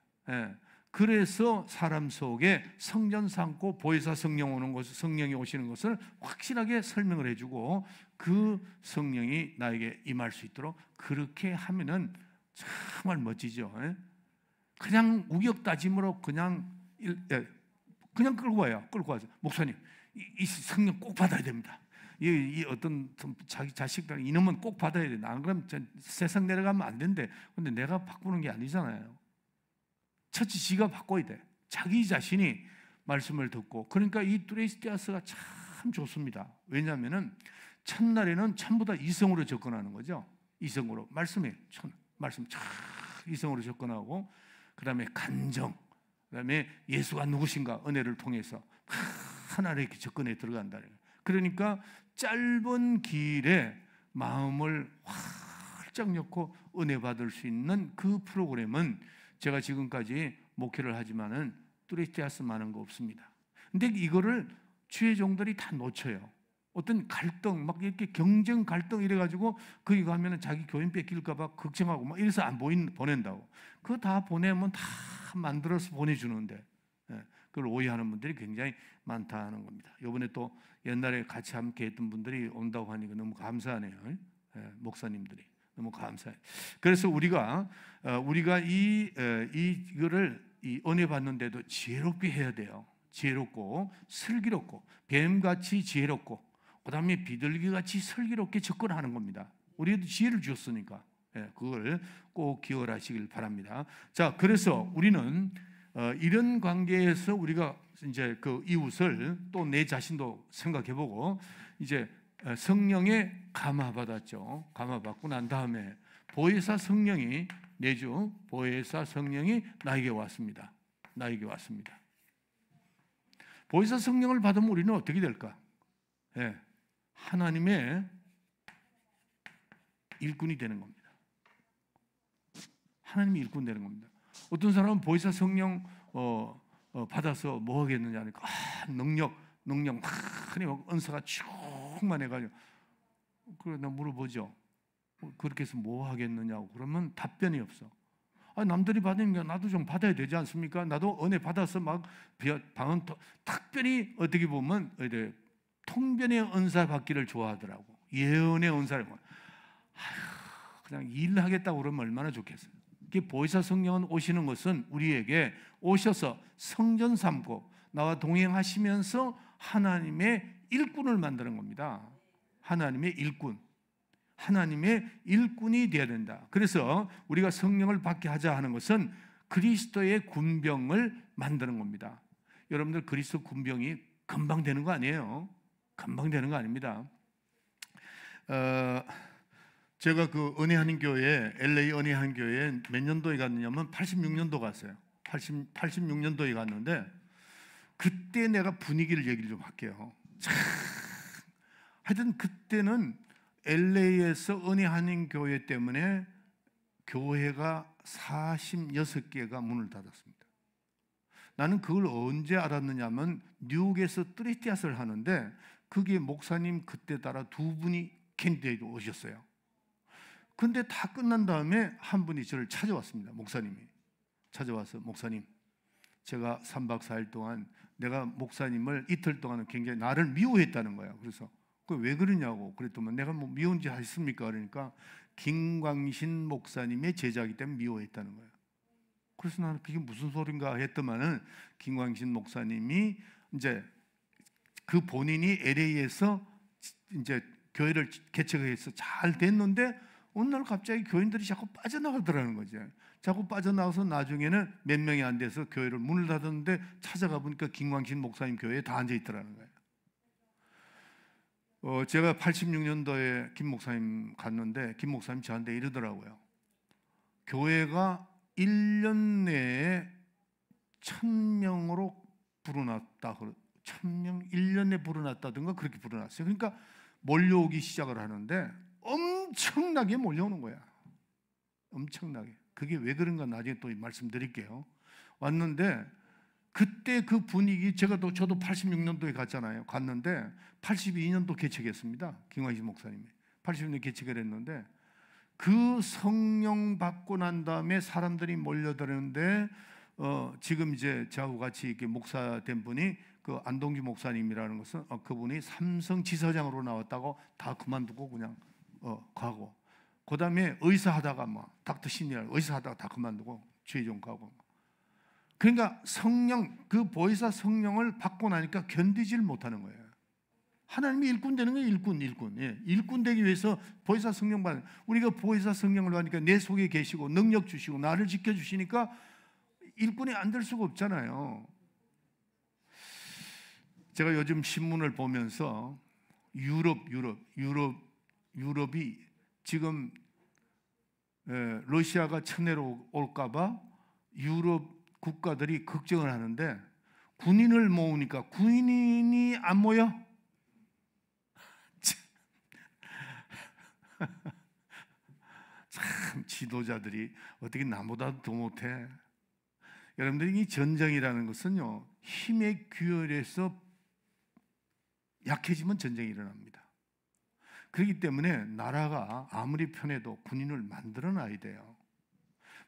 그래서 사람 속에 성전 삼고 보혜사 성령 오는 것을, 성령이 오시는 것을 확실하게 설명을 해주고 그 성령이 나에게 임할 수 있도록 그렇게 하면은 정말 멋지죠. 그냥 우격다짐으로 그냥 끌고 와요. 끌고 와서 목사님 이 성령 꼭 받아야 됩니다. 이 어떤 자기 자식들 이놈은 꼭 받아야 돼. 안 그러면 세상 내려가면 안 된대. 근데 내가 바꾸는 게 아니잖아요. 첫째 지가 바꿔야 돼. 자기 자신이 말씀을 듣고. 그러니까 이 두레스티아스가 참 좋습니다. 왜냐하면은 첫날에는 전부 다 이성으로 접근하는 거죠. 이성으로 말씀 이성으로 접근하고, 그 다음에 간정, 그 다음에 예수가 누구신가 은혜를 통해서 하나로 이렇게 접근해 들어간다. 그러니까 짧은 길에 마음을 활짝 엮고 은혜 받을 수 있는 그 프로그램은 제가 지금까지 목회를 하지만은 두레스티아스만한 거 없습니다. 근데 이거를 주의 종들이 다 놓쳐요. 어떤 갈등, 막 이렇게 경쟁 갈등 이래가지고 거기 가면은 자기 교인 뺏길까봐 걱정하고 막 이래서 안 보낸다고. 그거 다 보내면 다 만들어서 보내주는데, 그걸 오해하는 분들이 굉장히 많다는 겁니다. 이번에 또 옛날에 같이 함께 했던 분들이 온다고 하니까 너무 감사하네요. 목사님들이 너무 감사해요. 그래서 우리가 이거를 은혜 받는데도 지혜롭게 해야 돼요. 지혜롭고 슬기롭고 뱀같이 지혜롭고, 그 다음에 비둘기같이 슬기롭게 접근하는 겁니다. 우리도 지혜를 주었으니까 그걸 꼭 기억하시길 바랍니다. 자, 그래서 우리는 이런 관계에서 우리가 이제 그 이웃을 또 내 자신도 생각해보고 이제 성령의 감화 받았죠. 감화 받고 난 다음에 보혜사 성령이 내주 보혜사 성령이 나에게 왔습니다. 보혜사 성령을 받으면 우리는 어떻게 될까? 하나님의 일꾼이 되는 겁니다. 하나님의 일꾼 되는 겁니다. 어떤 사람은 보혜사 성령 받아서 뭐 하겠느냐 하니까 능력 은사가 충만해가지고, 그래 나 물어보죠. 그렇게 해서 뭐 하겠느냐고. 그러면 답변이 없어. 남들이 받으니까 나도 좀 받아야 되지 않습니까? 나도 은혜 받아서 막 방언 특별히 어떻게 보면 통변의 은사 받기를 좋아하더라고. 예언의 은사를 그냥 일하겠다고 그러면 얼마나 좋겠어요. 보혜사 성령은 오시는 것은 우리에게 오셔서 성전 삼고 나와 동행하시면서 하나님의 일꾼을 만드는 겁니다. 하나님의 일꾼이 되어야 된다. 그래서 우리가 성령을 받게 하자 하는 것은 그리스도의 군병을 만드는 겁니다. 여러분들 그리스도 군병이 금방 되는 거 아니에요. 금방 되는 거 아닙니다. 제가 그 은혜하는 교회, LA 은혜하는 교회에 몇 년도에 갔느냐면 86년도 갔어요. 86년도에 갔는데 그때 내가 분위기를 얘기를 좀 할게요. 참, 하여튼 그때는 LA에서 은혜 한인교회 때문에 교회가 46개가 문을 닫았습니다. 나는 그걸 언제 알았느냐면 뉴욕에서 뜨리티아스를 하는데 그게 목사님 그때 따라 두 분이 캔디데이트 오셨어요. 근데 다 끝난 다음에 한 분이 저를 찾아왔습니다. 목사님이 찾아와서 목사님, 제가 3박 4일 동안 내가 목사님을 이틀 동안은 굉장히 나를 미워했다는 거야. 그래서 왜 그러냐고 그랬더니 내가 뭐 미운 짓 했습니까? 그러니까 김광신 목사님의 제자이기 때문에 미워했다는 거예요. 그래서 나는 그게 무슨 소린가 했더만은 김광신 목사님이 이제 그 본인이 LA에서 이제 교회를 개척해서 잘 됐는데 어느 날 갑자기 교인들이 자꾸 빠져나가더라는 거죠. 자꾸 빠져나가서 나중에는 몇 명이 안 돼서 교회를 문을 닫았는데 찾아가 보니까 김광신 목사님 교회에 다 앉아 있더라는 거예요. 제가 86년도에 김 목사님 갔는데 김 목사님 저한테 이러더라고요. 교회가 1년 내에 1000명으로 불어났다. 1000명 1년 내에 불어났다든가 그렇게 불어났어요. 그러니까 몰려오기 시작을 하는데 엄청나게 몰려오는 거야. 엄청나게. 그게 왜 그런가 나중에 또 말씀드릴게요. 왔는데 그때 그 분위기 저도 86년도에 갔잖아요. 갔는데 82년도 개척했습니다. 김광신 목사님이 82년 개척을 했는데 그 성령 받고 난 다음에 사람들이 몰려드는데 지금 이제 저하고 같이 이렇게 목사 된 분이 그 안동기 목사님이라는 것은 그분이 삼성 지사장으로 나왔다고 다 그만두고 그냥 가고, 그 다음에 의사 하다가 막 닥터 시니얼 의사 하다가 다 그만두고 최종 가고. 그러니까 성령, 그 보혜사 성령을 받고 나니까 견디질 못하는 거예요. 하나님이 일꾼 되는 거예요. 일꾼. 예. 일꾼 되기 위해서 보혜사 성령 받는, 우리가 보혜사 성령을 받으니까 내 속에 계시고 능력 주시고 나를 지켜주시니까 일꾼이 안 될 수가 없잖아요. 제가 요즘 신문을 보면서 유럽이 지금 러시아가 쳐내러 올까봐 유럽 국가들이 걱정을 하는데 군인을 모으니까 군인이 안 모여. 참 지도자들이 어떻게 나보다 더 못해. 여러분들이 이 전쟁이라는 것은요, 힘의 규율에서 약해지면 전쟁이 일어납니다. 그렇기 때문에 나라가 아무리 편해도 군인을 만들어 놔야 돼요.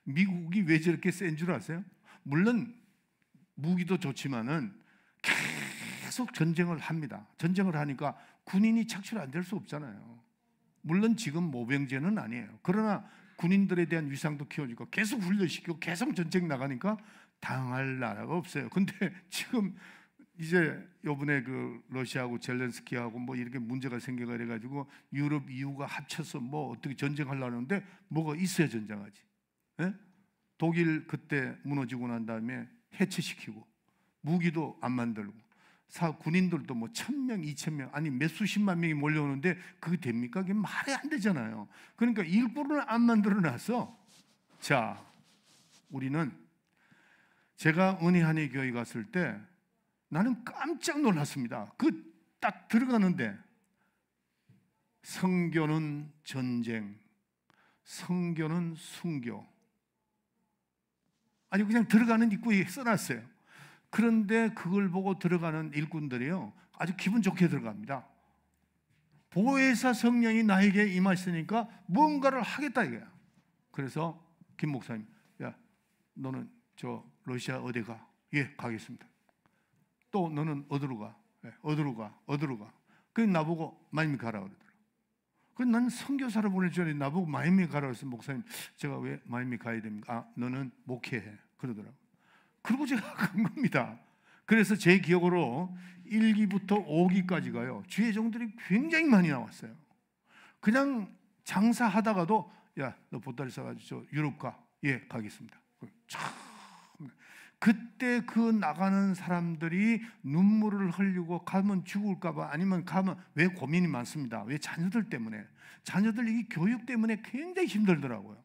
미국이 왜 저렇게 센 줄 아세요? 물론 무기도 좋지만은 계속 전쟁을 합니다. 전쟁을 하니까 군인이 착취를 안 될 수 없잖아요. 물론 지금 모병제는 아니에요. 그러나 군인들에 대한 위상도 키워지고 계속 훈련시키고 계속 전쟁 나가니까 당할 나라가 없어요. 근데 지금 이제 요번에 그 러시아하고 젤렌스키하고 뭐 이렇게 문제가 생겨가 그래가지고 유럽 EU가 합쳐서 뭐 어떻게 전쟁하려는데 뭐가 있어야 전쟁하지. 예? 독일 그때 무너지고 난 다음에 해체시키고 무기도 안 만들고 군인들도 뭐 1000명, 2000명 아니 몇 수십만 명이 몰려오는데 그게 됩니까? 그게 말이 안 되잖아요. 그러니까 일꾼을 안 만들어 놨어. 자, 우리는 제가 은혜 한인 교회 갔을 때 나는 깜짝 놀랐습니다. 그 딱 들어가는데 성교는 전쟁, 성교는 순교. 아니 그냥 들어가는 입구에 써놨어요. 그런데 그걸 보고 들어가는 일꾼들이요, 아주 기분 좋게 들어갑니다. 보혜사 성령이 나에게 임하시니까 뭔가를 하겠다 이거야. 그래서 김 목사님, 야 너는 저 러시아 어디 가? 예, 가겠습니다. 또 너는 어디로 가? 예, 어디로 가? 그래서 나보고 마이애미 가라 그러더라고. 그래서 난 선교사를 보낼 줄 알았는데 나보고 마이애미 가라 그래서 목사님 제가 왜 마이애미 가야 됩니까? 아, 너는 목회해 그러더라고. 그리고 제가 간 겁니다. 그래서 제 기억으로 1기부터 5기까지가요 주의 종들이 굉장히 많이 나왔어요. 그냥 장사하다가도 야, 너 보따리 싸가지고 유럽 가. 예, 가겠습니다. 참, 그때 그 나가는 사람들이 눈물을 흘리고 가면 죽을까봐 아니면 가면 왜 고민이 많습니다. 왜 자녀들 때문에. 자녀들 이 교육 때문에 굉장히 힘들더라고요.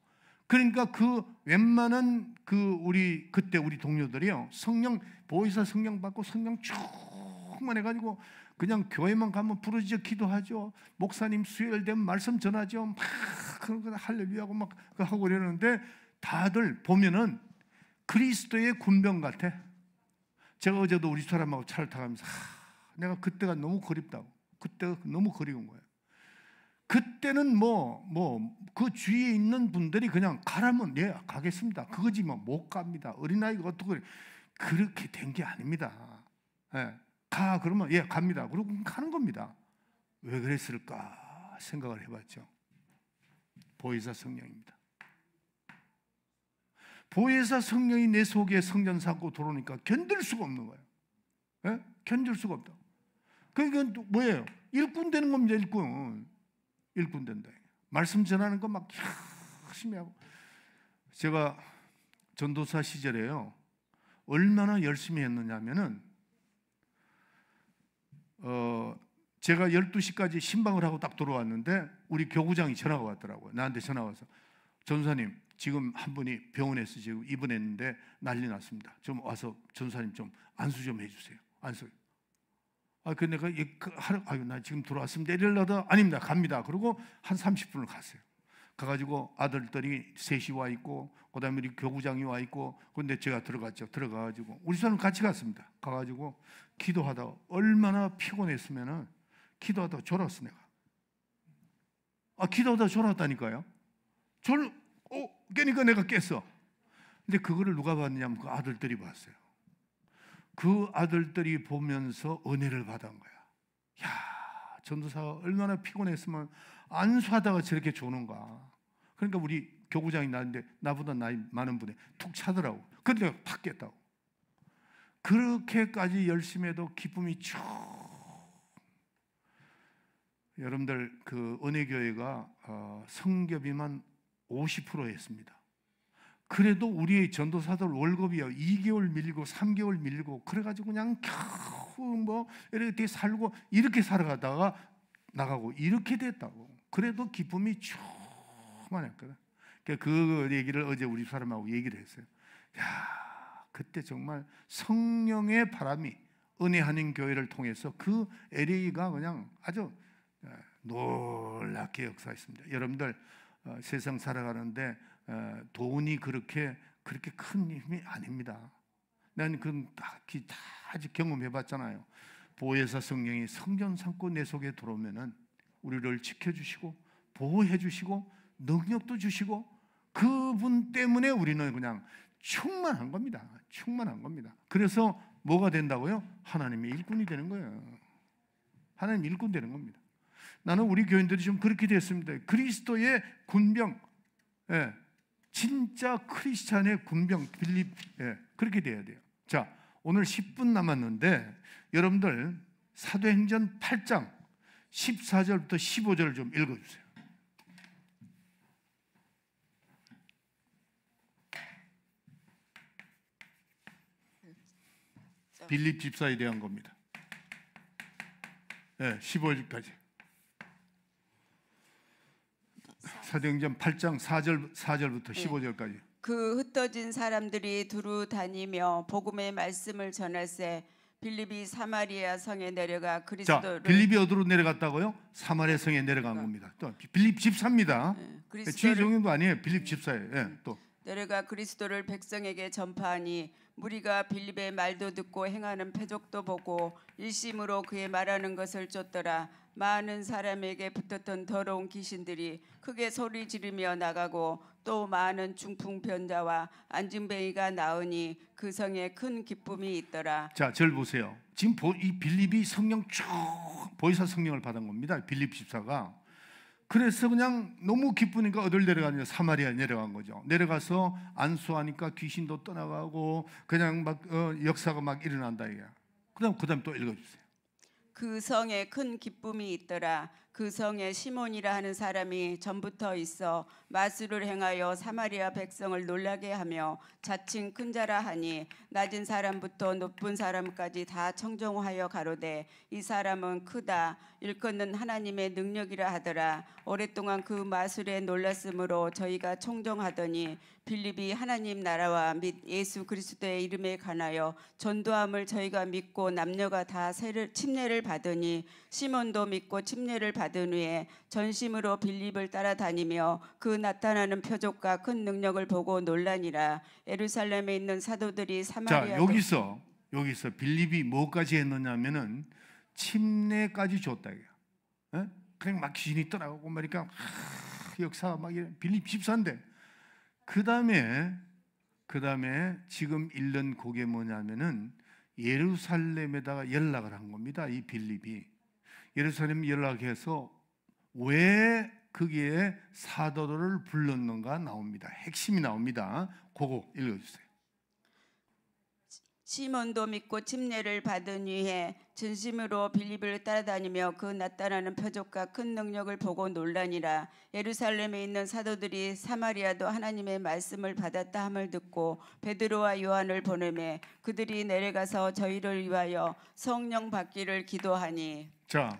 그러니까 그 웬만한 그 우리 그때 우리 동료들이요, 성령 보혜사 성령 받고 성령 충만해가지고 그냥 교회만 가면 부르짖어 기도하죠. 목사님 수요일 되면 말씀 전하죠. 막 그런 거 할렐루야고 막 하고 이러는데 다들 보면은 그리스도의 군병 같아. 제가 어제도 우리 사람하고 차를 타가면서 내가 그때가 너무 그립다고. 그때가 너무 그리운 거예요. 그때는 그 주위에 있는 분들이 그냥 가라면 예 가겠습니다. 그거지만 못 갑니다. 어린아이가 어떻게 그렇게 된 게 아닙니다. 예, 가 그러면 예 갑니다. 그러고 가는 겁니다. 왜 그랬을까 생각을 해봤죠. 보혜사 성령입니다. 보혜사 성령이 내 속에 성전 삼고 들어오니까 견딜 수가 없는 거예요. 예? 견딜 수가 없다. 그러니까 뭐예요? 일꾼 되는 겁니다. 일꾼 된다. 말씀 전하는 거 막 열심히 하고. 제가 전도사 시절에요, 얼마나 열심히 했느냐면은 제가 12시까지 신방을 하고 딱 들어왔는데 우리 교구장이 전화가 왔더라고요. 나한테 전화 와서 전사님 지금 한 분이 병원에서 지금 입원했는데 난리 났습니다. 좀 와서 전사님 좀 안수 좀 해주세요. 안수. 근데 나 지금 들어왔습니다. 이러려다 아닙니다. 갑니다. 그리고 한 30분을 갔어요. 가가지고 아들들이 셋이 와 있고, 그다음에 우리 교구장이 와 있고, 근데 제가 들어갔죠. 들어가가지고 우리 사람 같이 갔습니다. 가가지고 기도하다 얼마나 피곤했으면은 기도하다 졸았어 내가. 기도하다 졸았다니까요. 깨니까 내가 깼어. 근데 그거를 누가 봤냐면 그 아들들이 봤어요. 그 아들들이 보면서 은혜를 받은 거야. 야, 전도사가 얼마나 피곤했으면 안수하다가 저렇게 조는가. 그러니까 우리 교구장이 나는데 나보다 나이 많은 분이 툭 차더라고. 근데 내가 팍 깼다고. 그렇게까지 열심히 해도 기쁨이 쭉. 여러분들 그 은혜교회가 성교비만 50%였습니다. 그래도 우리 전도사들 월급이 2개월 밀리고 3개월 밀리고 그래가지고 그냥 겨우 이렇게 살고 이렇게 살아가다가 나가고 이렇게 됐다고. 그래도 기쁨이 충만했거든. 그 얘기를 어제 우리 사람하고 얘기를 했어요. 야, 그때 정말 성령의 바람이 은혜하는 교회를 통해서 그 LA가 그냥 아주 놀랍게 역사했습니다. 여러분들 세상 살아가는데 돈이 그렇게 큰 힘이 아닙니다. 나는 그건 다 아직 경험해봤잖아요. 보혜사 성령이 성전 삼고 내 속에 들어오면은 우리를 지켜주시고 보호해주시고 능력도 주시고 그분 때문에 우리는 그냥 충만한 겁니다. 충만한 겁니다. 그래서 뭐가 된다고요? 하나님의 일꾼이 되는 거예요. 하나님 일꾼 되는 겁니다. 나는 우리 교인들이 좀 그렇게 됐습니다. 그리스도의 군병, 진짜 크리스찬의 군병 빌립, 그렇게 돼야 돼요. 자, 오늘 10분 남았는데 여러분들 사도행전 8장 14절부터 15절 좀 읽어주세요. 빌립 집사에 대한 겁니다. 15절까지. 사도행전 8장 4절부터 15절까지. 그 흩어진 사람들이 두루 다니며 복음의 말씀을 전할세 빌립이 사마리아 성에 내려가 그리스도를. 자, 빌립이 어디로 내려갔다고요? 사마리아 성에 내려간 겁니다. 또 빌립 집사입니다. 주의 종교도 아니에요. 빌립 집사예요. 또 내려가 그리스도를 백성에게 전파하니 무리가 빌립의 말도 듣고 행하는 표적도 보고 일심으로 그의 말하는 것을 쫓더라. 많은 사람에게 붙었던 더러운 귀신들이 크게 소리 지르며 나가고 또 많은 중풍병자와 안진뱅이가 나으니 그 성에 큰 기쁨이 있더라. 자, 절 보세요. 지금 이 빌립이 성령 쭉 보혜사 성령을 받은 겁니다. 빌립 집사가. 그래서 그냥 너무 기쁘니까 어딜 내려가냐? 사마리아 내려간 거죠. 내려가서 안수하니까 귀신도 떠나가고 그냥 막 역사가 막 일어난다 이게. 그다음 또 읽어주세요. 그 성에 큰 기쁨이 있더라. 그 성에 시몬이라 하는 사람이 전부터 있어 마술을 행하여 사마리아 백성을 놀라게 하며 자칭 큰 자라 하니 낮은 사람부터 높은 사람까지 다 청종하여 가로되 이 사람은 크다 일컫는 하나님의 능력이라 하더라. 오랫동안 그 마술에 놀랐으므로 저희가 청종하더니 빌립이 하나님 나라와 및 예수 그리스도의 이름에 관하여 전도함을 저희가 믿고 남녀가 다 침례를 받으니 시몬도 믿고 침례를 받은 후에 전심으로 빌립을 따라다니며 그 나타나는 표적과 큰 능력을 보고 놀라니라. 예루살렘에 있는 사도들이 사마리아 여기서 빌립이 뭐까지 했느냐면은 침례까지 줬다 이거야. 그냥 막 귀신이 떠나가고 말이니까 역사가 막 빌립 집사인데 그 다음에 지금 읽는 그게 뭐냐면은 예루살렘에다가 연락을 한 겁니다. 이 빌립이 예루살렘 연락해서 왜 거기에 사도들을 불렀는가 나옵니다. 핵심이 나옵니다. 그거 읽어주세요. 시몬도 믿고 침례를 받은 후에 진심으로 빌립을 따라다니며 그 나타나는 표적과 큰 능력을 보고 놀라니라. 예루살렘에 있는 사도들이 사마리아도 하나님의 말씀을 받았다 함을 듣고 베드로와 요한을 보내매 그들이 내려가서 저희를 위하여 성령 받기를 기도하니. 자,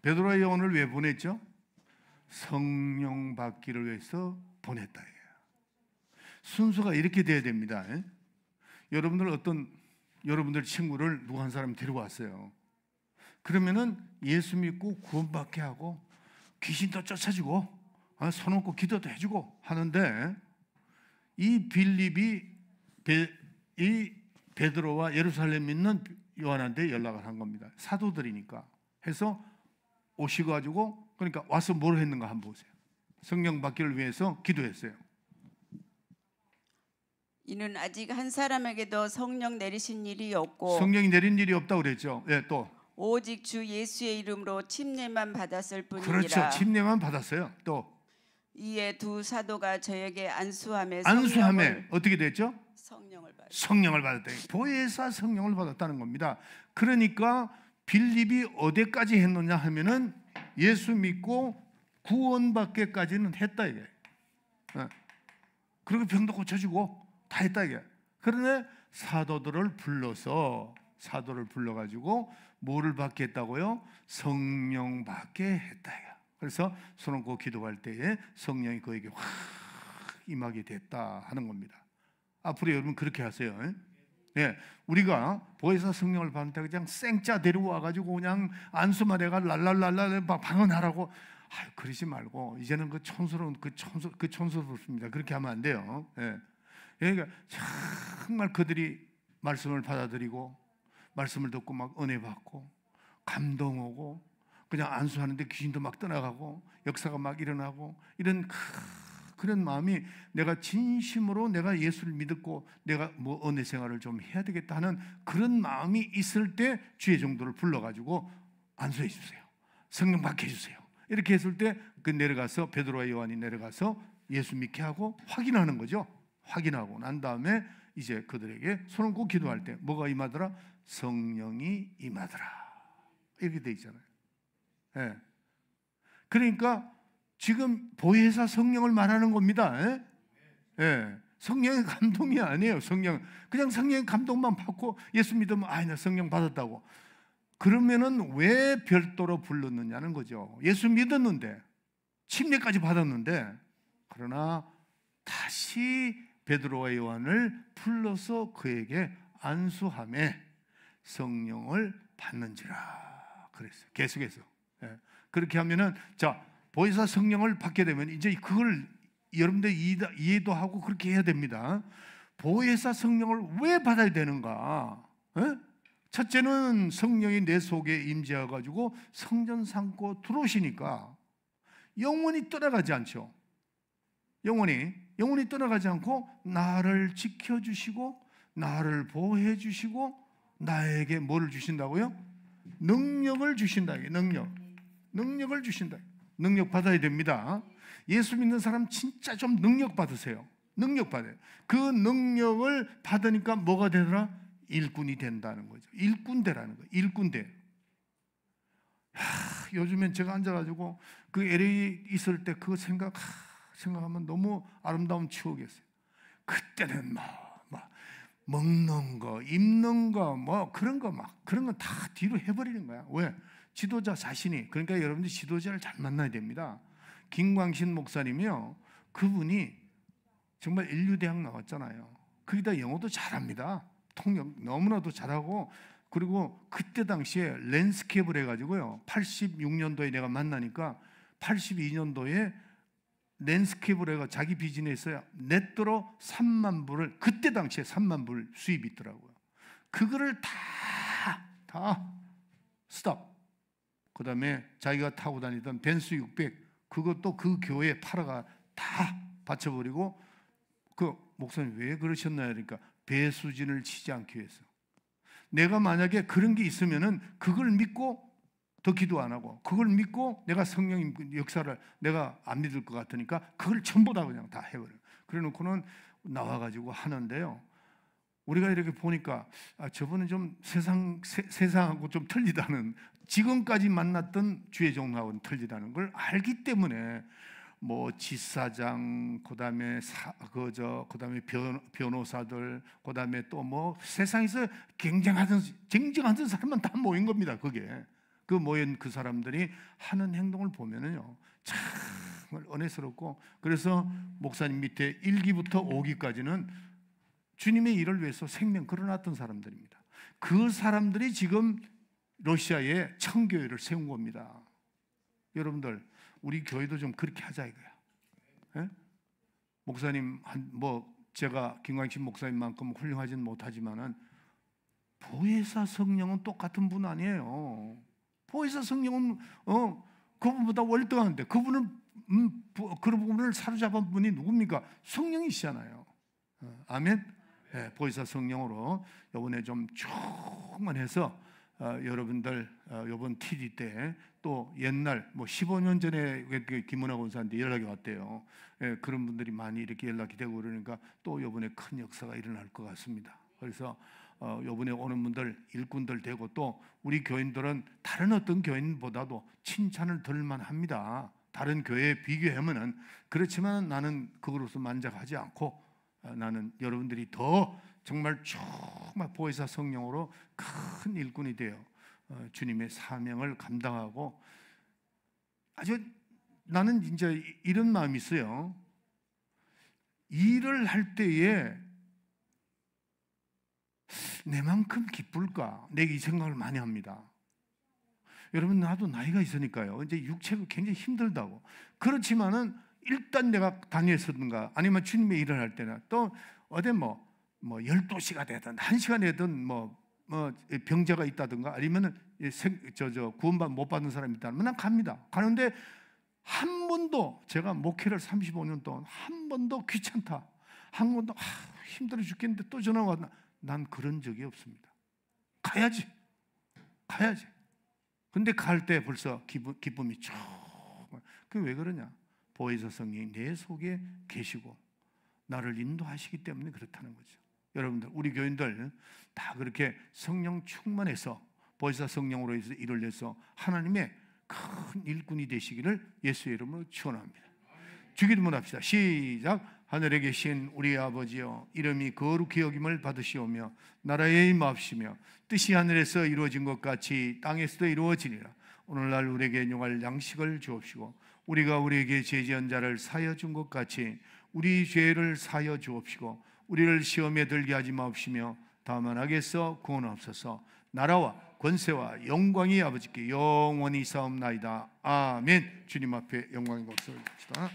베드로와 요한을 왜 보냈죠? 성령 받기를 위해서 보냈다. 순서가 이렇게 돼야 됩니다. 여러분들 친구를 누구 한 사람 데리고 왔어요. 그러면은 예수 믿고 구원받게 하고 귀신도 쫓아주고 손 얹고 기도도 해주고 하는데 이 빌립이 이 베드로와 예루살렘에 있는 요한한테 연락을 한 겁니다. 사도들이니까 해서 오시가지고 그러니까 와서 뭘 했는가 한번 보세요. 성령 받기를 위해서 기도했어요. 이는 아직 한 사람에게도 성령 내리신 일이 없고 성령이 내린 일이 없다고 그랬죠. 또 오직 주 예수의 이름으로 침례만 받았을 뿐이니라. 그렇죠. 침례만 받았어요. 또 이에 두 사도가 저에게 안수함에 어떻게 됐죠? 성령을 받았다. 보혜사 성령을 받았다는 겁니다. 그러니까 빌립이 어디까지 했느냐 하면은 예수 믿고 구원받게까지는 했다 이게. 그리고 병도 고쳐주고 다 했다 이게. 그러네 사도를 불러가지고 뭐를 받게 했다고요? 성령 받게 했다 이게. 그래서 손 얹고 기도할 때에 성령이 그에게 확 임하게 됐다 하는 겁니다. 앞으로 여러분 그렇게 하세요. 우리가 보혜사 성령을 받을 때 그냥 생짜 데려와가지고 그냥 안수만 해가 랄랄랄랄 방언하라고 그러지 말고 이제는 그 촌스럽습니다. 그렇게 하면 안 돼요. 그러니까 정말 그들이 말씀을 받아들이고 말씀을 듣고 막 은혜 받고 감동 오고 그냥 안수하는데 귀신도 막 떠나가고 역사가 막 일어나고 이런 그런 마음이 내가 진심으로 내가 예수를 믿고 내가 뭐 은혜 생활을 좀 해야 되겠다 하는 그런 마음이 있을 때 주의 종도를 불러가지고 안수해 주세요. 성령 받게 해주세요. 이렇게 했을 때 그 내려가서 베드로와 요한이 내려가서 예수 믿게 하고 확인하는 거죠. 확인하고 난 다음에 이제 그들에게 손을 꼭 기도할 때 뭐가 임하더라? 성령이 임하더라. 이렇게 돼 있잖아요. 그러니까 지금 보혜사 성령을 말하는 겁니다. 성령의 감동이 아니에요. 그냥 성령의 감동만 받고 예수 믿으면 나 성령 받았다고. 그러면은 왜 별도로 불렀느냐는 거죠. 예수 믿었는데 침례까지 받았는데 그러나 다시 베드로와 요한을 불러서 그에게 안수함에 성령을 받는지라 그랬어요. 계속해서. 그렇게 하면은 보혜사 성령을 받게 되면 이제 그걸 여러분들 이해도 하고 그렇게 해야 됩니다. 보혜사 성령을 왜 받아야 되는가? 첫째는 성령이 내 속에 임재해가지고 성전 삼고 들어오시니까 영원히 떠나가지 않죠. 영원히 떠나가지 않고 나를 지켜주시고 나를 보호해주시고 나에게 뭐를 주신다고요? 능력을 주신다. 능력을 주신다. 능력 받아야 됩니다. 예수 믿는 사람 진짜 좀 능력 받으세요. 능력 받아요. 그 능력을 받으니까 뭐가 되더라? 일꾼이 된다는 거죠. 일꾼대라는 거예요. 일꾼대. 요즘엔 제가 앉아가지고 그 LA 있을 때 그 생각하면 너무 아름다운 추억이었어요. 그때는 먹는 거, 입는 거, 그런 거 그런 건 다 뒤로 해버리는 거야. 왜? 지도자 자신이. 그러니까 여러분들 지도자를 잘 만나야 됩니다. 김광신 목사님이요, 그분이 정말 인류대학 나왔잖아요. 거기다 영어도 잘합니다. 통역 너무나도 잘하고, 그리고 그때 당시에 랜스케이프를 해가지고요, 86년도에 내가 만나니까 82년도에 랜스케이프를 해가 자기 비즈니스에 넷도로 3만 불을, 그때 당시에 3만 불 수입이 있더라고요. 그거를 다 스톱. 그 다음에 자기가 타고 다니던 벤츠 600, 그것도 그 교회에 팔아가 다 바쳐버리고, 그 목사님 왜 그러셨나요? 그러니까 배수진을 치지 않기 위해서. 내가 만약에 그런 게 있으면은 그걸 믿고 더 기도 안 하고, 그걸 믿고 내가 성령 역사를 내가 안 믿을 것 같으니까 그걸 전부 다 그냥 다 해버려요. 그래 놓고는 나와가지고 하는데요, 우리가 이렇게 보니까 저분은 좀 세상하고 좀 틀리다는, 지금까지 만났던 주의 종하고는 틀리다는 걸 알기 때문에 지사장, 그다음에 그다음에 변호사들, 그다음에 또 세상에서 쟁쟁하던 사람만 다 모인 겁니다. 그게 그 모인 그 사람들이 하는 행동을 보면은요, 정말 은혜스럽고, 그래서 목사님 밑에 1기부터 5기까지는 주님의 일을 위해서 생명 걸어놨던 사람들입니다. 그 사람들이 지금 러시아에 청교회를 세운 겁니다. 여러분들, 우리 교회도 좀 그렇게 하자 이거야. 예? 목사님 제가 김광신 목사님만큼 훌륭하지는 못하지만은 보혜사 성령은 똑같은 분 아니에요. 보혜사 성령은 그분보다 월등한데, 그분은 그런 부분을 사로잡은 분이 누굽니까? 성령이시잖아요. 아멘. 네, 보혜사 성령으로 이번에 좀 충만해서 여러분들 이번 TD 때 또 옛날 15년 전에 김은하 권사한테 연락이 왔대요. 예, 그런 분들이 많이 이렇게 연락이 되고 그러니까 또 이번에 큰 역사가 일어날 것 같습니다. 그래서 이번에 오는 분들 일꾼들 되고, 또 우리 교인들은 다른 어떤 교인보다도 칭찬을 들만 합니다. 다른 교회에 비교하면은. 그렇지만 나는 그것으로 만족하지 않고, 나는 여러분들이 더 정말 보혜사 성령으로 큰 일꾼이 되어 주님의 사명을 감당하고, 나는 이제 이런 마음이 있어요. 일을 할 때에 내만큼 기쁠까? 내가 이 생각을 많이 합니다. 여러분, 나도 나이가 있으니까요, 이제 육체가 굉장히 힘들다고. 그렇지만은 일단 내가 다녔었는가, 아니면 주님의 일을 할 때나 또 어디 12시가 되든 1시가 되든 병자가 있다든가, 아니면은 구원받 못 받는 사람이 있다면 난 갑니다. 가는데 한 번도, 제가 목회를 35년 동안 한 번도 귀찮다, 한 번도 힘들어 죽겠는데 또 전화 왔나, 난 그런 적이 없습니다. 가야지. 근데 갈 때 벌써 기쁨이 정말. 그게 왜 그러냐? 보혜사 성령이 내 속에 계시고 나를 인도하시기 때문에 그렇다는 거죠. 여러분들, 우리 교인들 다 그렇게 성령 충만해서 보혜사 성령으로 해서 일을 해서 하나님의 큰 일꾼이 되시기를 예수의 이름으로 축원합니다. 주기도문 합시다. 시작. 하늘에 계신 우리 아버지여, 이름이 거룩히 여김을 받으시오며 나라에 임하옵시며 뜻이 하늘에서 이루어진 것 같이 땅에서도 이루어지니라. 오늘날 우리에게 용할 양식을 주옵시고, 우리가 우리에게 죄지은 자를 사하여 준 것 같이 우리 죄를 사하여 주옵시고, 우리를 시험에 들게 하지 마옵시며 다만 악에서 구원하옵소서. 나라와 권세와 영광이 아버지께 영원히 있사옵나이다. 아멘. 주님 앞에 영광의 박수를 드립시다.